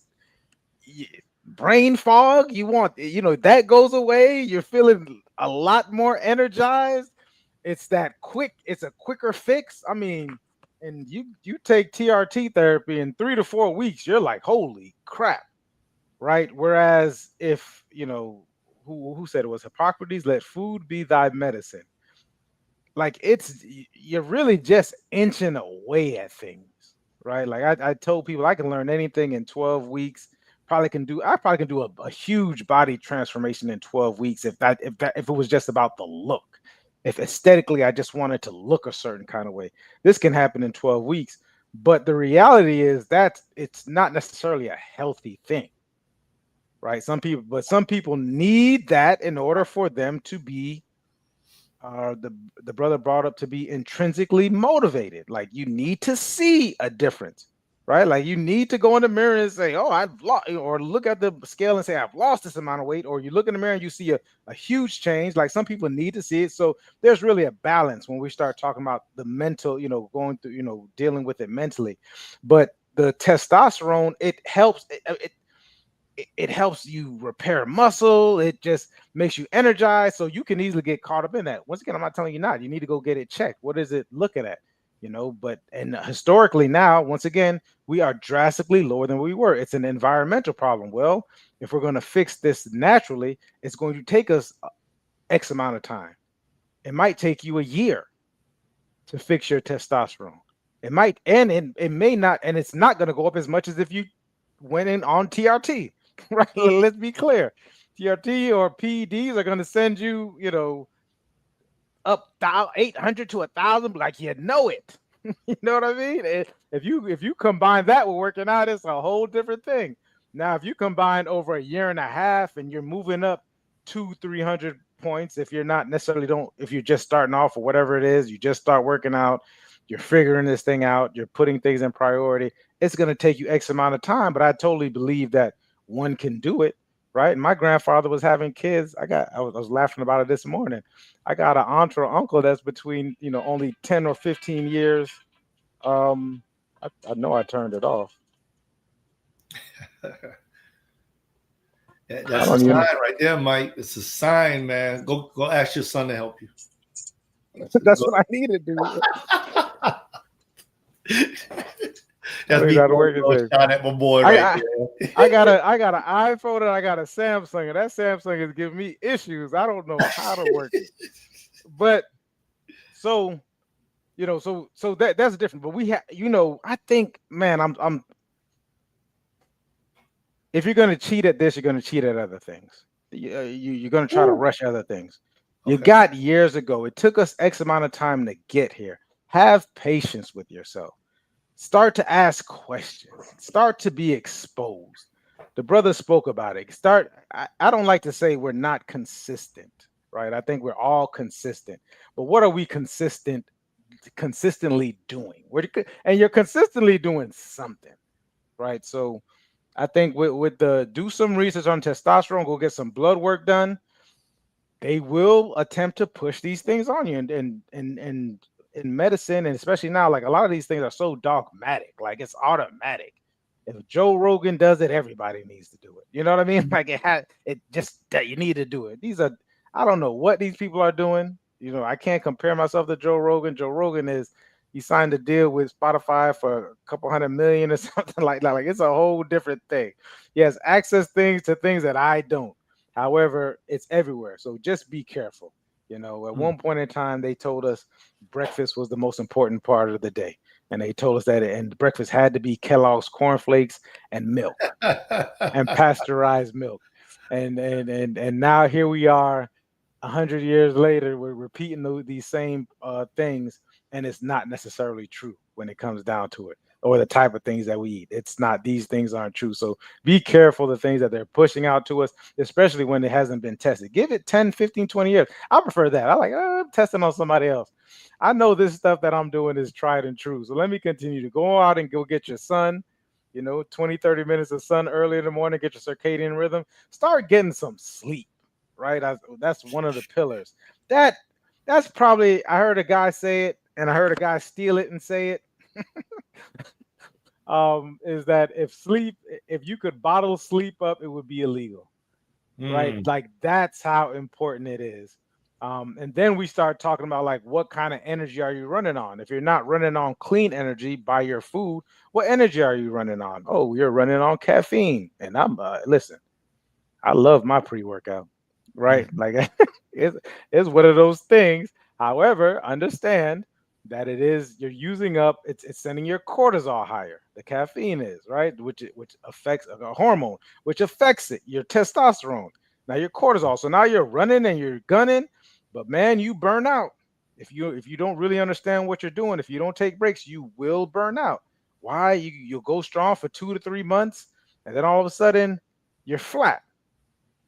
brain fog. You want, that goes away. You're feeling a lot more energized. It's that quick. It's a quicker fix. I mean, and you take TRT therapy in 3 to 4 weeks, you're like, holy crap, right? Whereas if who said it was Hippocrates, let food be thy medicine. Like you're really just inching away at things, right? Like I told people I can learn anything in 12 weeks. I probably can do a huge body transformation in 12 weeks if it was just about the look. If aesthetically I just wanted to look a certain kind of way, this can happen in 12 weeks. But the reality is that it's not necessarily a healthy thing, right? Some people need that in order for them to be the brother brought up, to be intrinsically motivated. Like, you need to see a difference, right? Like, you need to go in the mirror and say, oh, I've lost, or look at the scale and say, I've lost this amount of weight. Or you look in the mirror and you see a huge change. Like, some people need to see it. So there's really a balance when we start talking about the mental, going through, dealing with it mentally. But the testosterone, it helps. It helps you repair muscle. It just makes you energized. So you can easily get caught up in that. Once again, I'm not telling you not. You need to go get it checked. What is it looking at? But and historically now, once again, we are drastically lower than we were. It's an environmental problem. Well, if we're going to fix this naturally, it's going to take us X amount of time. It might take you a year to fix your testosterone. It might, and it may not, and it's not going to go up as much as if you went in on TRT. Right? Let's be clear. TRT or PEDs are going to send you, up 800 to 1,000, like it. You know what I mean? If you combine that with working out, it's a whole different thing. Now, if you combine over a year and a half and you're moving up 200-300 points, if you're just starting off or whatever it is, you just start working out, you're figuring this thing out, you're putting things in priority, it's going to take you X amount of time. But I totally believe that one can do it, right? And my grandfather was having kids. I was laughing about it this morning. I got an aunt or uncle that's between, only 10 or 15 years. I know I turned it off. I That's a don't sign even. right there, Mike. It's a sign, man. Go ask your son to help you. That's what I need to do. That's I need me that to throwing work. a little shot at my boy right I, there. I got an iPhone and I got a Samsung, and that Samsung is giving me issues. I don't know how to work it. But so so that's different. But we have, I think, man, I'm if you're going to cheat at this, you're going to cheat at other things. You're going to try to Ooh, rush other things. You okay. got years ago. It took us X amount of time to get here. Have patience with yourself. Start to ask questions. Start to be exposed. The brother spoke about it. I don't like to say we're not consistent, right? I think we're all consistent. But what are we consistently doing? And you're consistently doing something, right? So I think with the do some research on testosterone, go get some blood work done. They will attempt to push these things on you, and in medicine, and especially now, like a lot of these things are so dogmatic, like it's automatic. If Joe Rogan does it, everybody needs to do it. You know what I mean? Like it just that you need to do it. These are, I don't know what these people are doing. You know, I can't compare myself to Joe Rogan. Joe Rogan is, he signed a deal with Spotify for a couple 100 million or something like that. Like it's a whole different thing. He has access things to things that I don't. However, it's everywhere. So just be careful. You know, at Mm. one point in time, they told us breakfast was the most important part of the day. And they told us that, and breakfast had to be Kellogg's cornflakes and milk and pasteurized milk. And now here we are 100 years later, we're repeating these same things, and it's not necessarily true when it comes down to it, or the type of things that we eat. It's not, these things aren't true. So be careful the things that they're pushing out to us, especially when it hasn't been tested. Give it 10, 15, 20 years. I prefer that. I like testing on somebody else. I know this stuff that I'm doing is tried and true. So let me continue to go out and go get your sun. 20, 30 minutes of sun early in the morning, get your circadian rhythm. Start getting some sleep, right? That's one of the pillars. That that's probably, I heard a guy say it, and I heard a guy steal it and say it. Is that if you could bottle sleep up, it would be illegal, right? Mm. Like that's how important it is. And then we start talking about like what kind of energy are you running on? If you're not running on clean energy by your food, what energy are you running on? Oh, you're running on caffeine. And I'm listen, I love my pre-workout, right? Mhm. Like it's, it's one of those things. However, understand that it is, you're using up, it's sending your cortisol higher. The caffeine is, right, which affects a hormone, which affects it, your testosterone. Now your cortisol. So now you're running and you're gunning, but man, you burn out. If you don't really understand what you're doing, if you don't take breaks, you will burn out. Why? You'll go strong for 2 to 3 months, and then all of a sudden you're flat,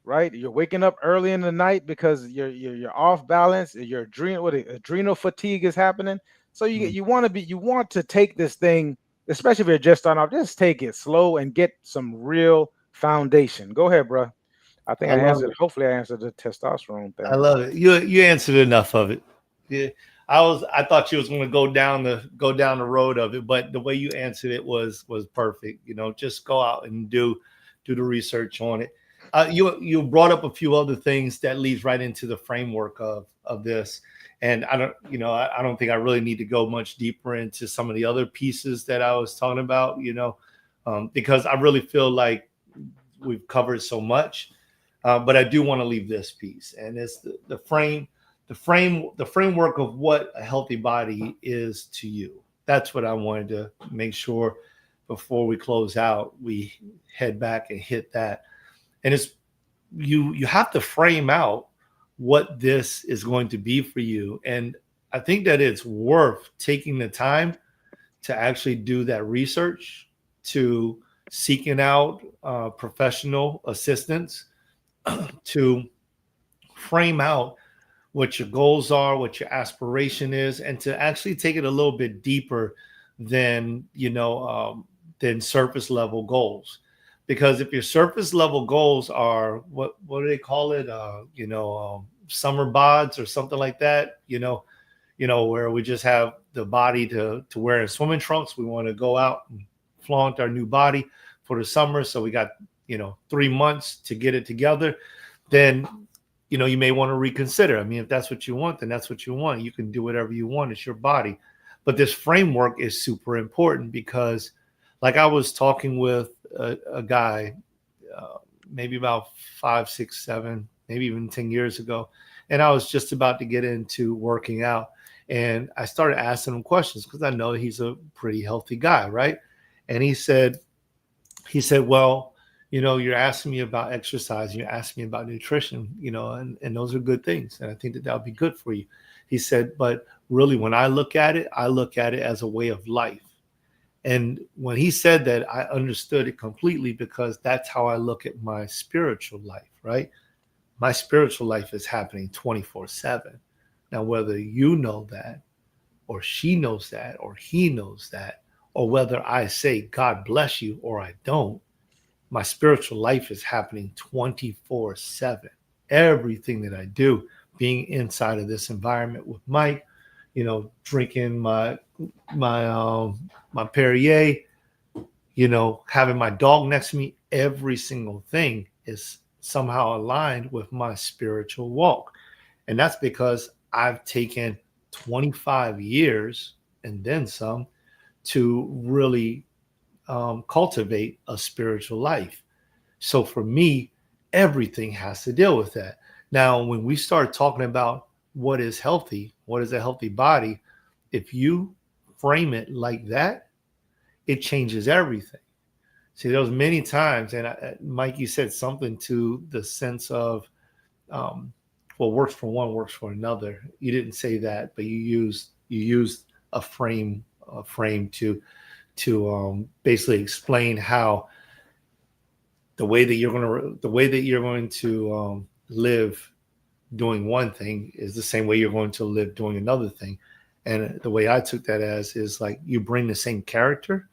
right? You're waking up early in the night because you're off balance. Your adrenal fatigue is happening. So Mm. you want to take this thing, especially if you're just starting off. Just take it slow and get some real foundation. Go ahead, bro. I think I I love answered. it. Hopefully, I answered the testosterone I thing. love it. You answered enough of it. Yeah. I thought you was going to go down the road of it, but the way you answered it was perfect. Just go out and do the research on it. You brought up a few other things that leads right into the framework of this, and I don't think I really need to go much deeper into some of the other pieces that I was talking about. Because I really feel like we've covered so much. But I do want to leave this piece, and it's the framework of what a healthy body is to you. That's what I wanted to make sure before we close out. We head back and hit that, and it's you have to frame out what this is going to be for you, and I think that it's worth taking the time to actually do that research, to seeking out professional assistance to frame out what your goals are, what your aspiration is, and to actually take it a little bit deeper than than surface level goals. Because if your surface level goals are what do they call it? Summer bods or something like that. Where we just have the body to wear in swimming trunks. We want to go out and flaunt our new body for the summer. So we got 3 months to get it together. Then you may want to reconsider. I mean, if that's what you want, then that's what you want. You can do whatever you want. It's your body. But this framework is super important because, like, I was talking with a guy maybe about 5, 6, 7, maybe even 10 years ago, and I was just about to get into working out. And I started asking him questions because I know he's a pretty healthy guy, right? And he said, well, you're asking me about exercise, you're asking me about nutrition, and those are good things. And I think that would be good for you. He said, but really, when I look at it as a way of life. And when he said that, I understood it completely because that's how I look at my spiritual life, right? My spiritual life is happening 24/7. Now, whether you know that, or she knows that, or he knows that, or whether I say, God bless you, or I don't, my spiritual life is happening 24/7. Everything that I do, being inside of this environment with Mike, drinking my Perrier, having my dog next to me, every single thing is somehow aligned with my spiritual walk. And that's because I've taken 25 years and then some to really cultivate a spiritual life. So for me, everything has to deal with that. Now, when we start talking about what is healthy, what is a healthy body, if you frame it like that, it changes everything. See, there was many times, and Mike, you said something to the sense of, um, well, works for one, works for another. You didn't say that, but you used a frame to basically explain how the way that you're going to live doing one thing is the same way you're going to live doing another thing. And the way I took that as is like you bring the same character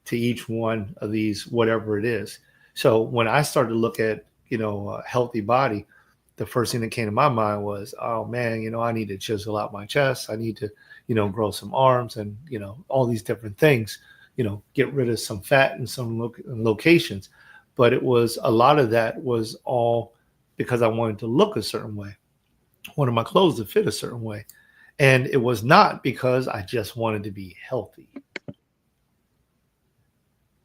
to each one of these, whatever it is. So when I started to look at, a healthy body, the first thing that came to my mind was, oh man, I need to chisel out my chest. I need to, grow some arms and, all these different things, get rid of some fat in some locations. But it was a lot of that was all because I wanted to look a certain way, wanted my clothes to fit a certain way. And it was not because I just wanted to be healthy.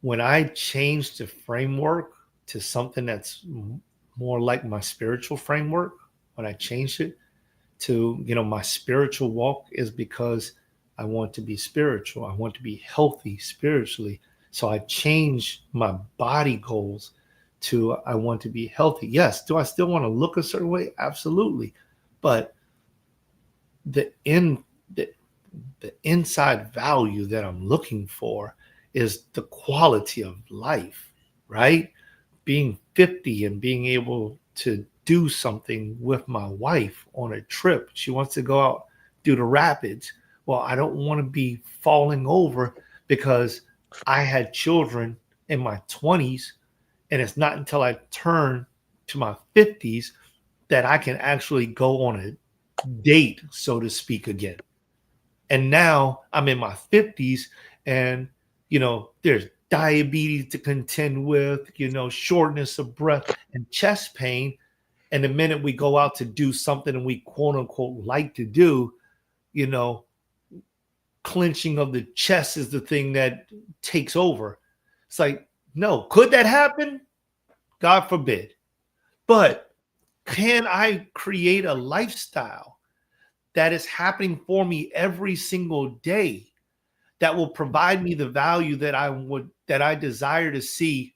When I changed the framework to something that's more like my spiritual framework, when I changed it to, my spiritual walk is because I want to be spiritual. I want to be healthy spiritually. So I changed my body goals to I want to be healthy. Yes. Do I still want to look a certain way? Absolutely. But the in the, the inside value that I'm looking for is the quality of life, right? Being 50 and being able to do something with my wife on a trip. She wants to go out, do the rapids. Well, I don't want to be falling over because I had children in my 20s, and it's not until I turn to my 50s that I can actually go on a date, so to speak, again. And now I'm in my 50s and, there's diabetes to contend with, shortness of breath and chest pain. And the minute we go out to do something and we quote unquote like to do, you know, clenching of the chest is the thing that takes over. It's like, no, could that happen? God forbid. But can I create a lifestyle that is happening for me every single day that will provide me the value that I desire to see?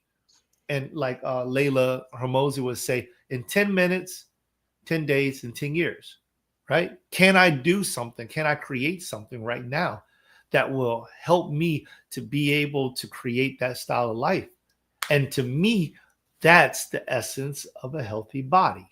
And like Layla Hermosi would say, in 10 minutes, 10 days, and 10 years, right? Can I do something? Can I create something right now that will help me to be able to create that style of life? And to me, that's the essence of a healthy body,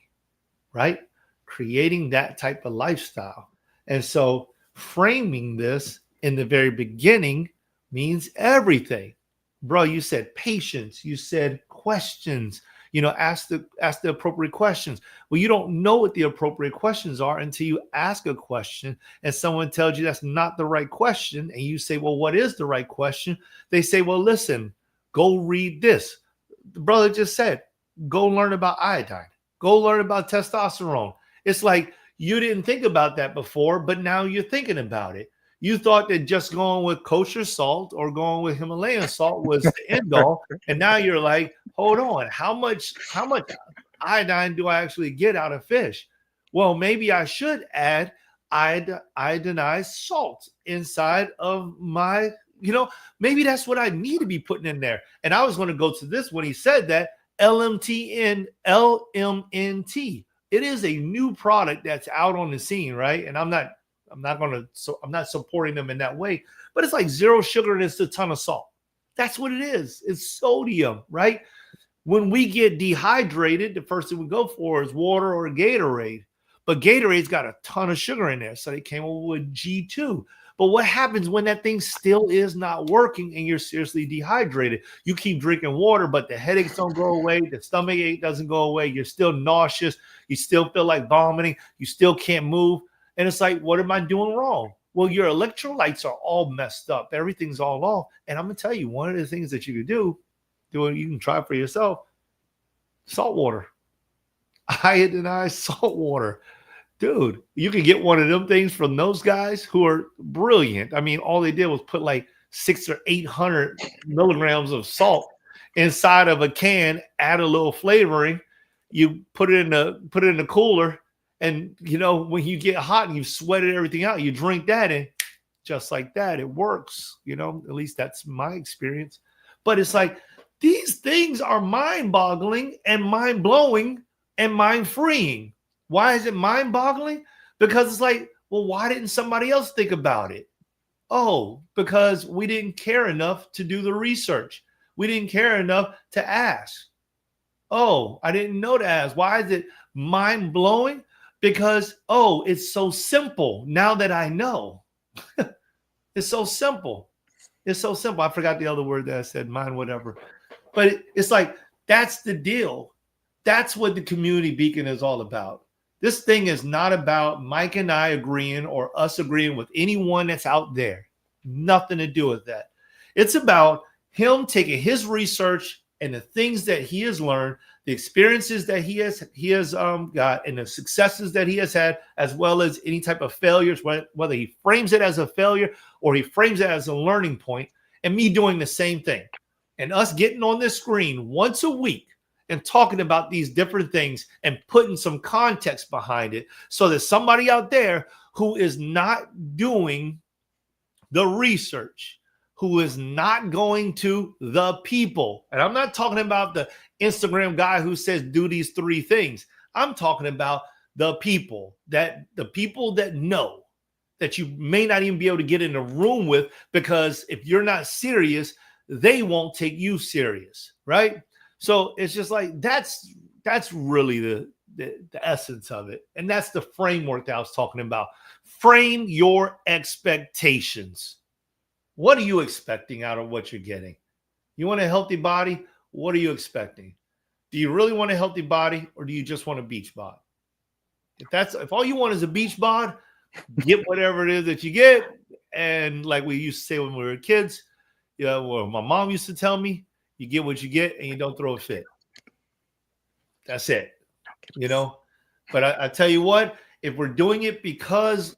right? Creating that type of lifestyle. And so framing this in the very beginning means everything. Bro, you said patience, you said questions, ask the appropriate questions. Well, you don't know what the appropriate questions are until you ask a question and someone tells you that's not the right question. And you say, well, what is the right question? They say, well, listen, go read this. The brother just said, go learn about iodine, go learn about testosterone. It's like you didn't think about that before, but now you're thinking about it. You thought that just going with kosher salt or going with Himalayan salt was the end all. And now you're like, hold on, how much iodine do I actually get out of fish? Well, maybe I should add iodinized salt inside of my, maybe that's what I need to be putting in there. And I was going to go to this when he said that LMNT, It is a new product that's out on the scene, right? And I'm not supporting them in that way, but it's like zero sugar and it's a ton of salt. That's what it is. It's sodium, right? When we get dehydrated, the first thing we go for is water or Gatorade. But Gatorade's got a ton of sugar in there. So they came up with G2. But what happens when that thing still is not working and you're seriously dehydrated? You keep drinking water, but the headaches don't go away. The stomach ache doesn't go away. You're still nauseous. You still feel like vomiting. You still can't move. And it's like, what am I doing wrong? Well, your electrolytes are all messed up. Everything's all off. And I'm going to tell you, one of the things that you can do you can try for yourself, salt water, iodinized salt water. Dude, you can get one of them things from those guys who are brilliant. I mean, all they did was put like 600 or 800 milligrams of salt inside of a can, add a little flavoring. You put it in the cooler, and when you get hot and you've sweated everything out, you drink that, and just like that, it works. At least that's my experience. But it's like these things are mind-boggling and mind-blowing and mind-freeing. Why is it mind-boggling? Because it's like, well, why didn't somebody else think about it? Oh, because we didn't care enough to do the research. We didn't care enough to ask. Oh, I didn't know to ask. Why is it mind-blowing? Because, it's so simple now that I know. It's so simple. It's so simple. I forgot the other word that I said, mind, whatever. But it's like, that's the deal. That's what the community beacon is all about. This thing is not about Mike and I agreeing or us agreeing with anyone that's out there. Nothing to do with that. It's about him taking his research and the things that he has learned, the experiences that he has got, and the successes that he has had, as well as any type of failures, whether he frames it as a failure or he frames it as a learning point, and me doing the same thing. And us getting on this screen once a week and talking about these different things and putting some context behind it so that somebody out there who is not doing the research, who is not going to the people, and I'm not talking about the Instagram guy who says do these 3 things. I'm talking about the people that know that you may not even be able to get in a room with, because if you're not serious, they won't take you serious, right? So it's just like that's really the essence of it. And that's the framework that I was talking about. Frame your expectations. What are you expecting out of what you're getting? You want a healthy body? What are you expecting? Do you really want a healthy body, or do you just want a beach bod? If all you want is a beach bod, get whatever it is that you get. And like we used to say when we were kids, well, my mom used to tell me, you get what you get and you don't throw a fit. That's it. But I tell you what, if we're doing it because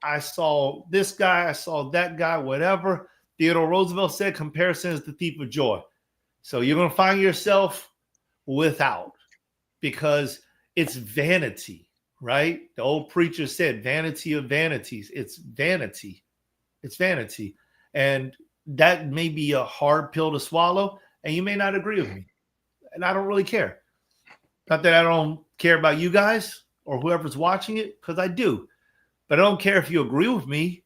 I saw this guy, I saw that guy, whatever, Theodore Roosevelt said, comparison is the thief of joy. So you're going to find yourself without, because it's vanity, right? The old preacher said, vanity of vanities. It's vanity. It's vanity. And that may be a hard pill to swallow, and you may not agree with me. And I don't really care. Not that I don't care about you guys or whoever's watching it, because I do. But I don't care if you agree with me,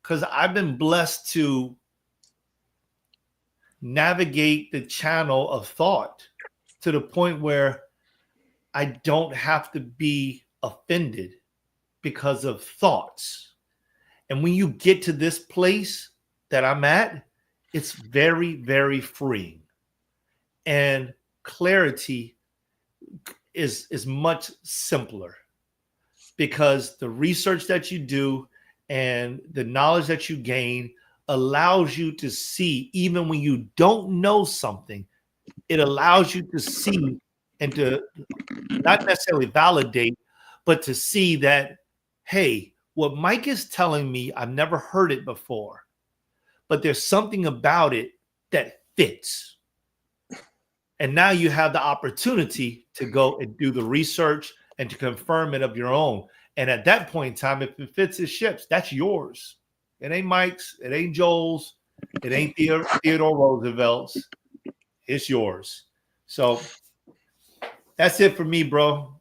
because I've been blessed to navigate the channel of thought to the point where I don't have to be offended because of thoughts. And when you get to this place that I'm at, it's very, very freeing. And clarity is much simpler, because the research that you do and the knowledge that you gain allows you to see, even when you don't know something, it allows you to see and to not necessarily validate, but to see that, hey, what Mike is telling me, I've never heard it before, but there's something about it that fits. And now you have the opportunity to go and do the research and to confirm it of your own. And at that point in time, if it fits, it ships. That's yours. It ain't Mike's. It ain't Joel's. It ain't Theodore Roosevelt's. It's yours. So that's it for me, bro.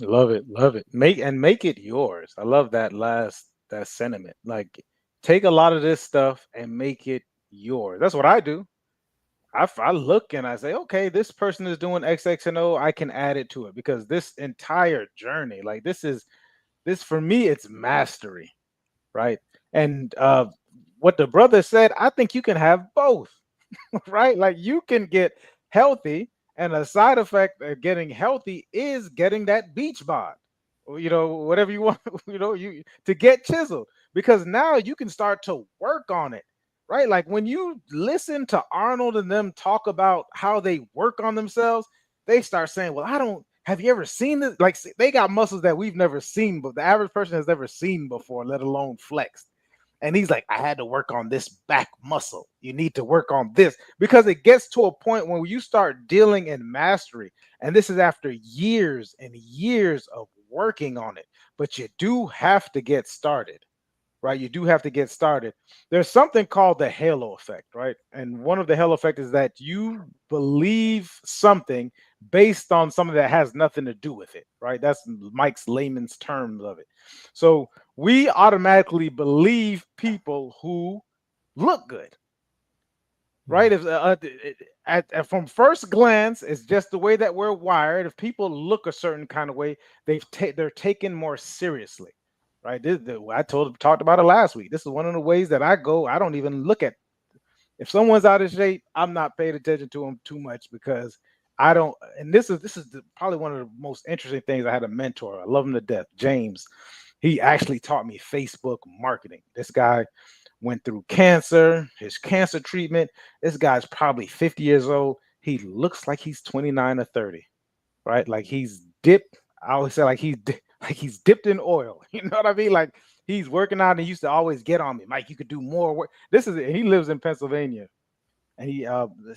Love it, love it. Make it yours. I love that sentiment. Like take a lot of this stuff and make it yours. That's what I do. I look and I say, okay, this person is doing X, X, and O. I can add it to it because this entire journey, like this for me, it's mastery, right? And what the brother said, I think you can have both. Right? Like you can get healthy, and a side effect of getting healthy is getting that beach bod, or, whatever you want, you to get chiseled, because now you can start to work on it. Right? Like when you listen to Arnold and them talk about how they work on themselves, they start saying, "Well, I don't. Have you ever seen this? Like they got muscles that we've never seen, but the average person has never seen before, let alone flexed." And he's like, I had to work on this back muscle. You need to work on this because it gets to a point when you start dealing in mastery. And this is after years and years of working on it. But you do have to get started, right? You do have to get started. There's something called the halo effect, right? And one of the halo effect is that you believe something based on something that has nothing to do with it, right? That's Mike's layman's terms of it. So we automatically believe people who look good, right? If from first glance, it's just the way that we're wired. If people look a certain kind of way, they're taken more seriously, right? I talked about it last week. This is one of the ways that I go. I don't even look at if someone's out of shape. I'm not paying attention to them too much because I don't. And this is probably one of the most interesting things. I had a mentor. I love him to death, James. He actually taught me Facebook marketing. This guy went through cancer, his cancer treatment. This guy's probably 50 years old. He looks like he's 29 or 30, right? Like he's dipped. I always say like he's dipped in oil. You know what I mean? Like he's working out and he used to always get on me. Mike, you could do more work. This is it. He lives in Pennsylvania. And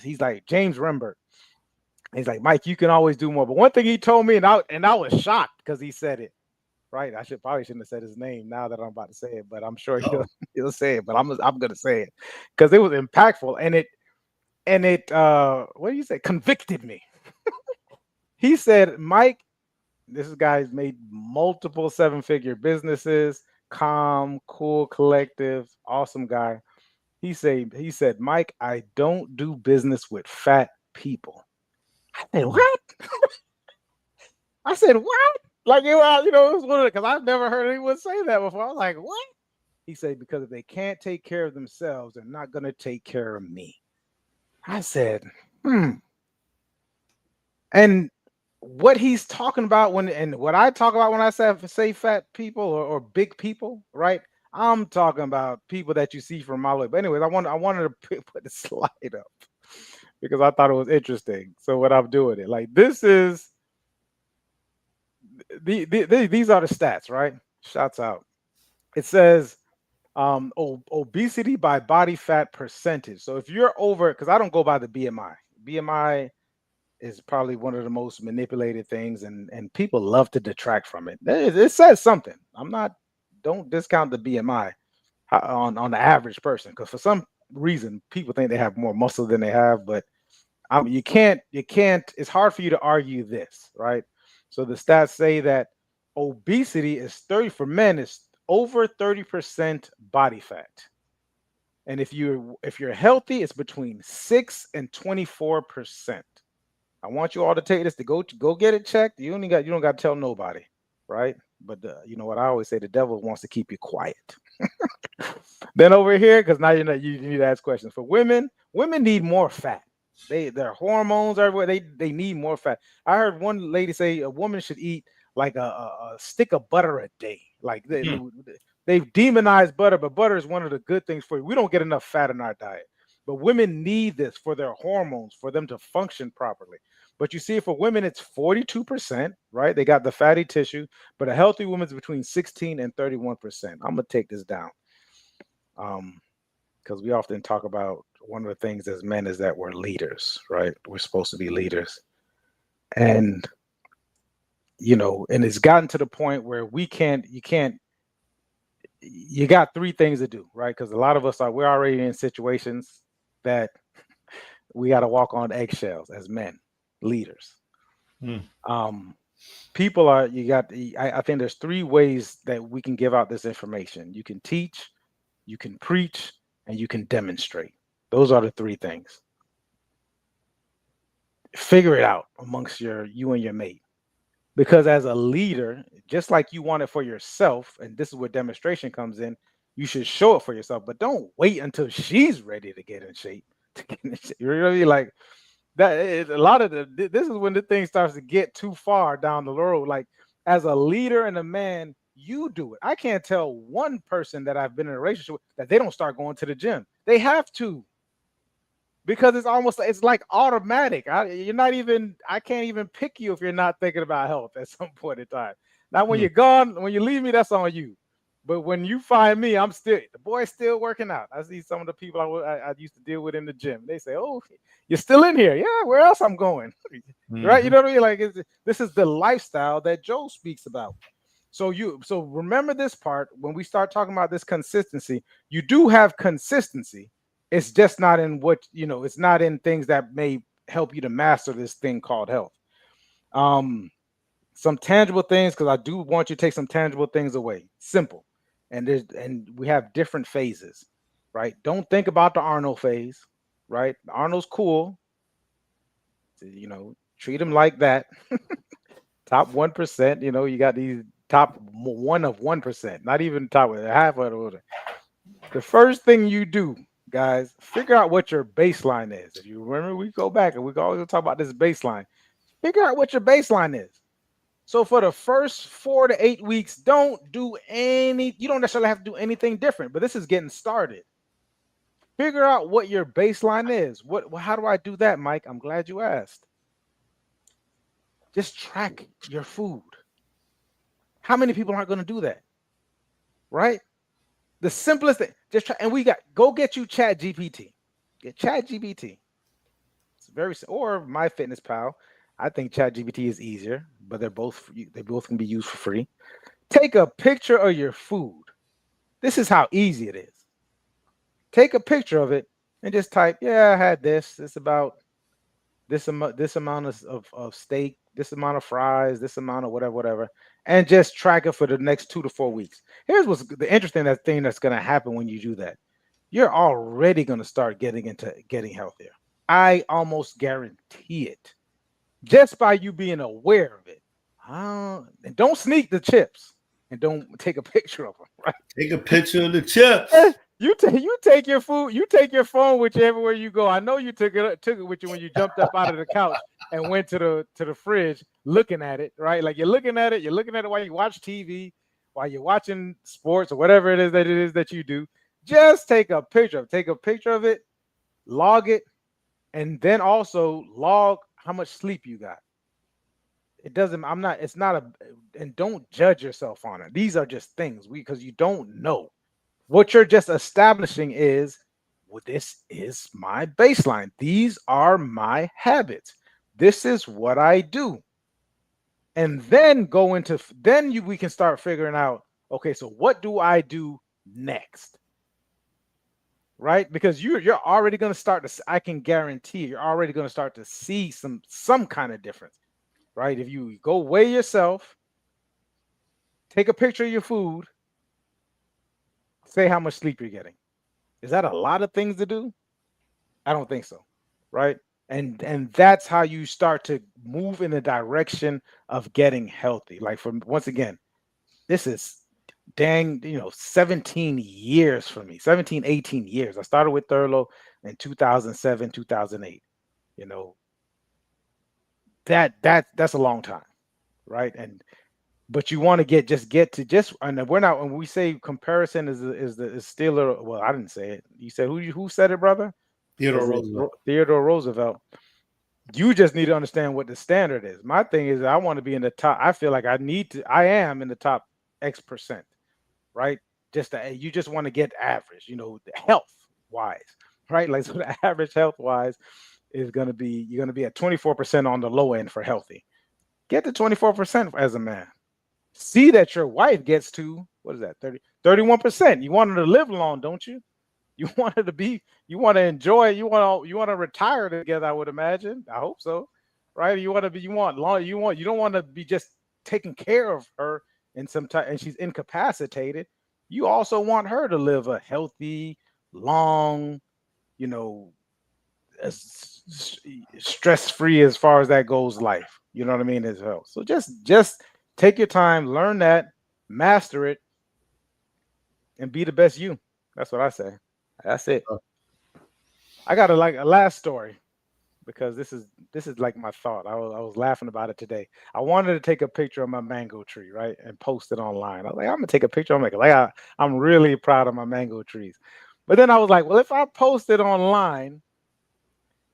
he's like James Rembert. He's like, Mike, you can always do more. But one thing he told me, and I was shocked because he said it. Right, I probably shouldn't have said his name now that I'm about to say it, but I'm sure he'll Oh, he'll say it. But I'm gonna say it because it was impactful and it what do you say convicted me. He said, Mike, this guy's made multiple seven-figure businesses, calm, cool, collective, awesome guy. He said, Mike, I don't do business with fat people. I said, mm, what? I said, what? Like it was one of because I've never heard anyone say that before. I was like, what? He said, because if they can't take care of themselves, they're not going to take care of me. I said, hmm. And what he's talking about and what I talk about when I say fat people or big people, right? I'm talking about people that you see from my way. But anyways, I wanted to put the slide up because I thought it was interesting. So what I'm doing it like this is these are the stats, right? Shouts out. It says obesity by body fat percentage. So if you're over, because I don't go by the BMI. BMI is probably one of the most manipulated things, and people love to detract from it. It says something. Don't discount the BMI on the average person, because for some reason people think they have more muscle than they have, but you can't. It's hard for you to argue this, right? So the stats say that obesity is 30 for men is over 30% body fat. And if you're healthy, it's between 6 and 24%. I want you all to take this to go get it checked. You don't got to tell nobody, right? But you know what I always say: the devil wants to keep you quiet. Then over here, because now you need to ask questions. For women, women need more fat. Their hormones everywhere. They need more fat. I heard one lady say a woman should eat like a stick of butter a day. Like mm. they've demonized butter, but butter is one of the good things for you. We don't get enough fat in our diet, but women need this for their hormones for them to function properly. But you see, for women, it's 42%, right? They got the fatty tissue, but a healthy woman's between 16 and 31%. I'm gonna take this down. Um, because we often talk about one of the things as men is that we're leaders, right? We're supposed to be leaders. And and it's gotten to the point where you got three things to do, right? Because a lot of us we're already in situations that we got to walk on eggshells as men, leaders. Mm. Um, People are you got I think there's three ways that we can give out this information. You can teach, you can preach, and you can demonstrate. Those are the three things. Figure it out amongst you and your mate. Because as a leader, just like you want it for yourself, and this is where demonstration comes in, you should show it for yourself, but don't wait until she's ready to get in shape. To get in shape. You know what I mean? Like a lot of this is when the thing starts to get too far down the road. Like as a leader and a man, you do it. I can't tell one person that I've been in a relationship with that they don't start going to the gym. They have to, because it's almost it's like automatic. You're not even I can't even pick you if you're not thinking about health at some point in time. Now, when Hmm. you're gone, when you leave me, that's on you. But when you find me, I'm still the boy's still working out. I see some of the people I used to deal with in the gym. They say, "Oh, you're still in here? Yeah, where else I'm going?" Right? You Mhm. know what I mean? Like this is the lifestyle that Joe speaks about. So remember this part when we start talking about this consistency. You do have consistency. It's just not in what it's not in things that may help you to master this thing called health. Um, some tangible things, because I do want you to take some tangible things away. Simple. And we have different phases, right? Don't think about the Arnold phase, right? Arnold's cool. Treat him like that. Top 1%, you got these top one of 1%, not even top half of the. The first thing you do, guys, figure out what your baseline is. If you remember, we go back and we always talk about this baseline. Figure out what your baseline is. So for the first 4 to 8 weeks, you don't necessarily have to do anything different, but this is getting started. Figure out what your baseline is. How do I do that, Mike? I'm glad you asked. Just track your food. How many people aren't going to do that? Right? The simplest thing. Just try, and we got go get you Chat GPT. Get Chat GPT. It's or My Fitness Pal. I think Chat GPT is easier, but they both can be used for free. Take a picture of your food. This is how easy it is. Take a picture of it and just type, yeah, I had this. It's about this amount of steak, this amount of fries, this amount of whatever, and just track it for the next 2 to 4 weeks. Here's what's the interesting thing that's going to happen when you do that. You're already going to start getting into getting healthier. I almost guarantee it, just by you being aware of it. And don't sneak the chips and don't take a picture of them. Take a picture of the Eh, chips. you take your food, you take your phone with you everywhere you go. I know you took it with you when you jumped up out of the couch and went to the fridge looking at it, right? Like you're looking at it while you watch TV, while you're watching sports or whatever it is that you do. Just take a picture of it, log it, and then also log how much sleep you got. It doesn't, I'm not, it's not a, and don't judge yourself on it. These are just things because you don't know. What you're just establishing is, well, this is my baseline. These are my habits. This is what I do. And then we can start figuring out, okay, so what do I do next? Right? Because you're already going to start to, I can guarantee you're already going to start to see some kind of difference, right? If you go weigh yourself, take a picture of your food, say how much sleep you're getting. Is that a lot of things to do? I don't think so, right? And that's how you start to move in the direction of getting healthy. Like for once again, this is 17 years for me, 17, 18 years. I started with Thurlow in 2007, 2008. You know, that's a long time, right? And but you want to get to just, and we're not, when we say comparison is still well, I didn't say it. You said who said it, brother? Theodore Was it Roosevelt. Theodore Roosevelt? You just need to understand what the standard is. My thing is, I want to be in the top. I feel like I am in the top X percent, right? You just want to get average, health wise, right? Like, so the average health wise is going to be, you're going to be at 24% on the low end for healthy. Get to 24% as a man. See that your wife gets to, what is that, 31%. You want her to live long, don't you? You want her to be, you want to enjoy, you want to retire together, I would imagine. I hope so. right? You want to be, you want long, you don't want to be just taking care of her and sometimes and she's incapacitated. You also want her to live a healthy, long, you know, stress free as far as that goes life. You know what I mean? As well. So just take your time, learn that, master it, and be the best you. That's what I say. That's it. I got a last story because this is like my thought. I was laughing about it today. I wanted to take a picture of my mango tree, right, and post it online. I was like, I'm gonna take a picture. I'm really proud of my mango trees. But then I was like, well, if I post it online,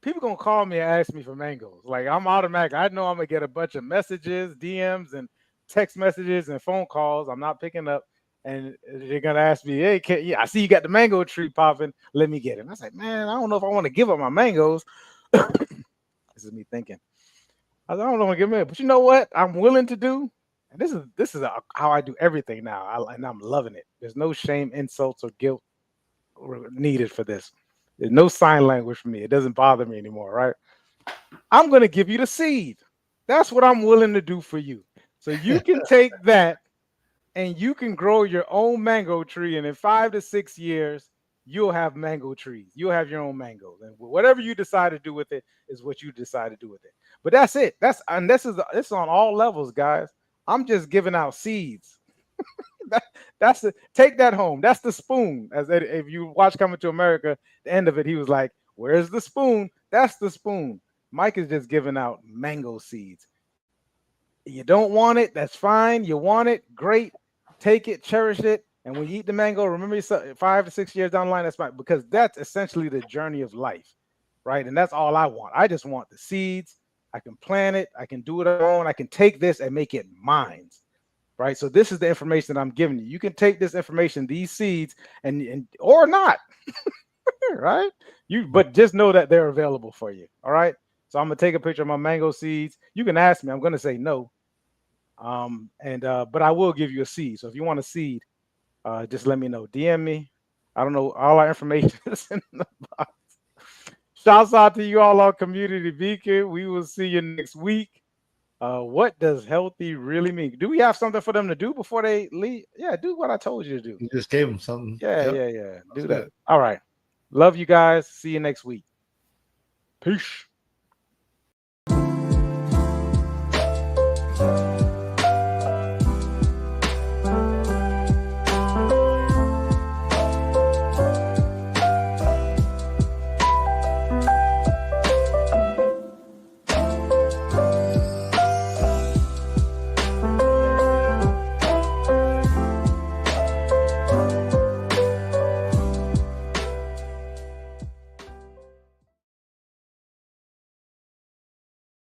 people gonna call me and ask me for mangoes. Like I'm automatic. I know I'm gonna get a bunch of messages, DMs, and text messages and phone calls. I'm not picking up, and they're gonna ask me, "Hey, yeah, I see you got the mango tree popping. Let me get it." And I was like, "Man, I don't know if I want to give up my mangoes." This is me thinking. I don't know if I give them, but you know what? I'm willing to do. And this is how I do everything now, and I'm loving it. There's no shame, insults, or guilt needed for this. There's no sign language for me. It doesn't bother me anymore, right? I'm going to give you the seed. That's what I'm willing to do for you. So you can take that and you can grow your own mango tree. And in 5 to 6 years, you'll have mango trees. You'll have your own mangoes. And whatever you decide to do with it is what you decide to do with it. But that's it. This is on all levels, guys. I'm just giving out seeds. that, take that home. That's the spoon. If you watch Coming to America, the end of it, he was like, "Where's the spoon?" That's the spoon. Mike is just giving out mango seeds. You don't want it, that's fine. You want it, great. Take it, cherish it. And when you eat the mango, remember 5 to 6 years down the line, that's fine because that's essentially the journey of life, right? And that's all I want. I just want the seeds. I can plant it. I can do it alone. I can take this and make it mine, right? So this is the information that I'm giving you. You can take this information, these seeds, and or not, right? But just know that they're available for you. All right. So I'm gonna take a picture of my mango seeds. You can ask me. I'm gonna say no. And but I will give you a seed. So if you want a seed, just let me know. DM me. I don't know. All our information is in the box. Shouts out to you all on Community Beacon. We will see you next week. What does healthy really mean? Do we have something for them to do before they leave? Yeah, do what I told you to do. You just gave them something. Yeah, Yep. yeah, yeah. That's Do that. good. All right. Love you guys. See you next week. Peace.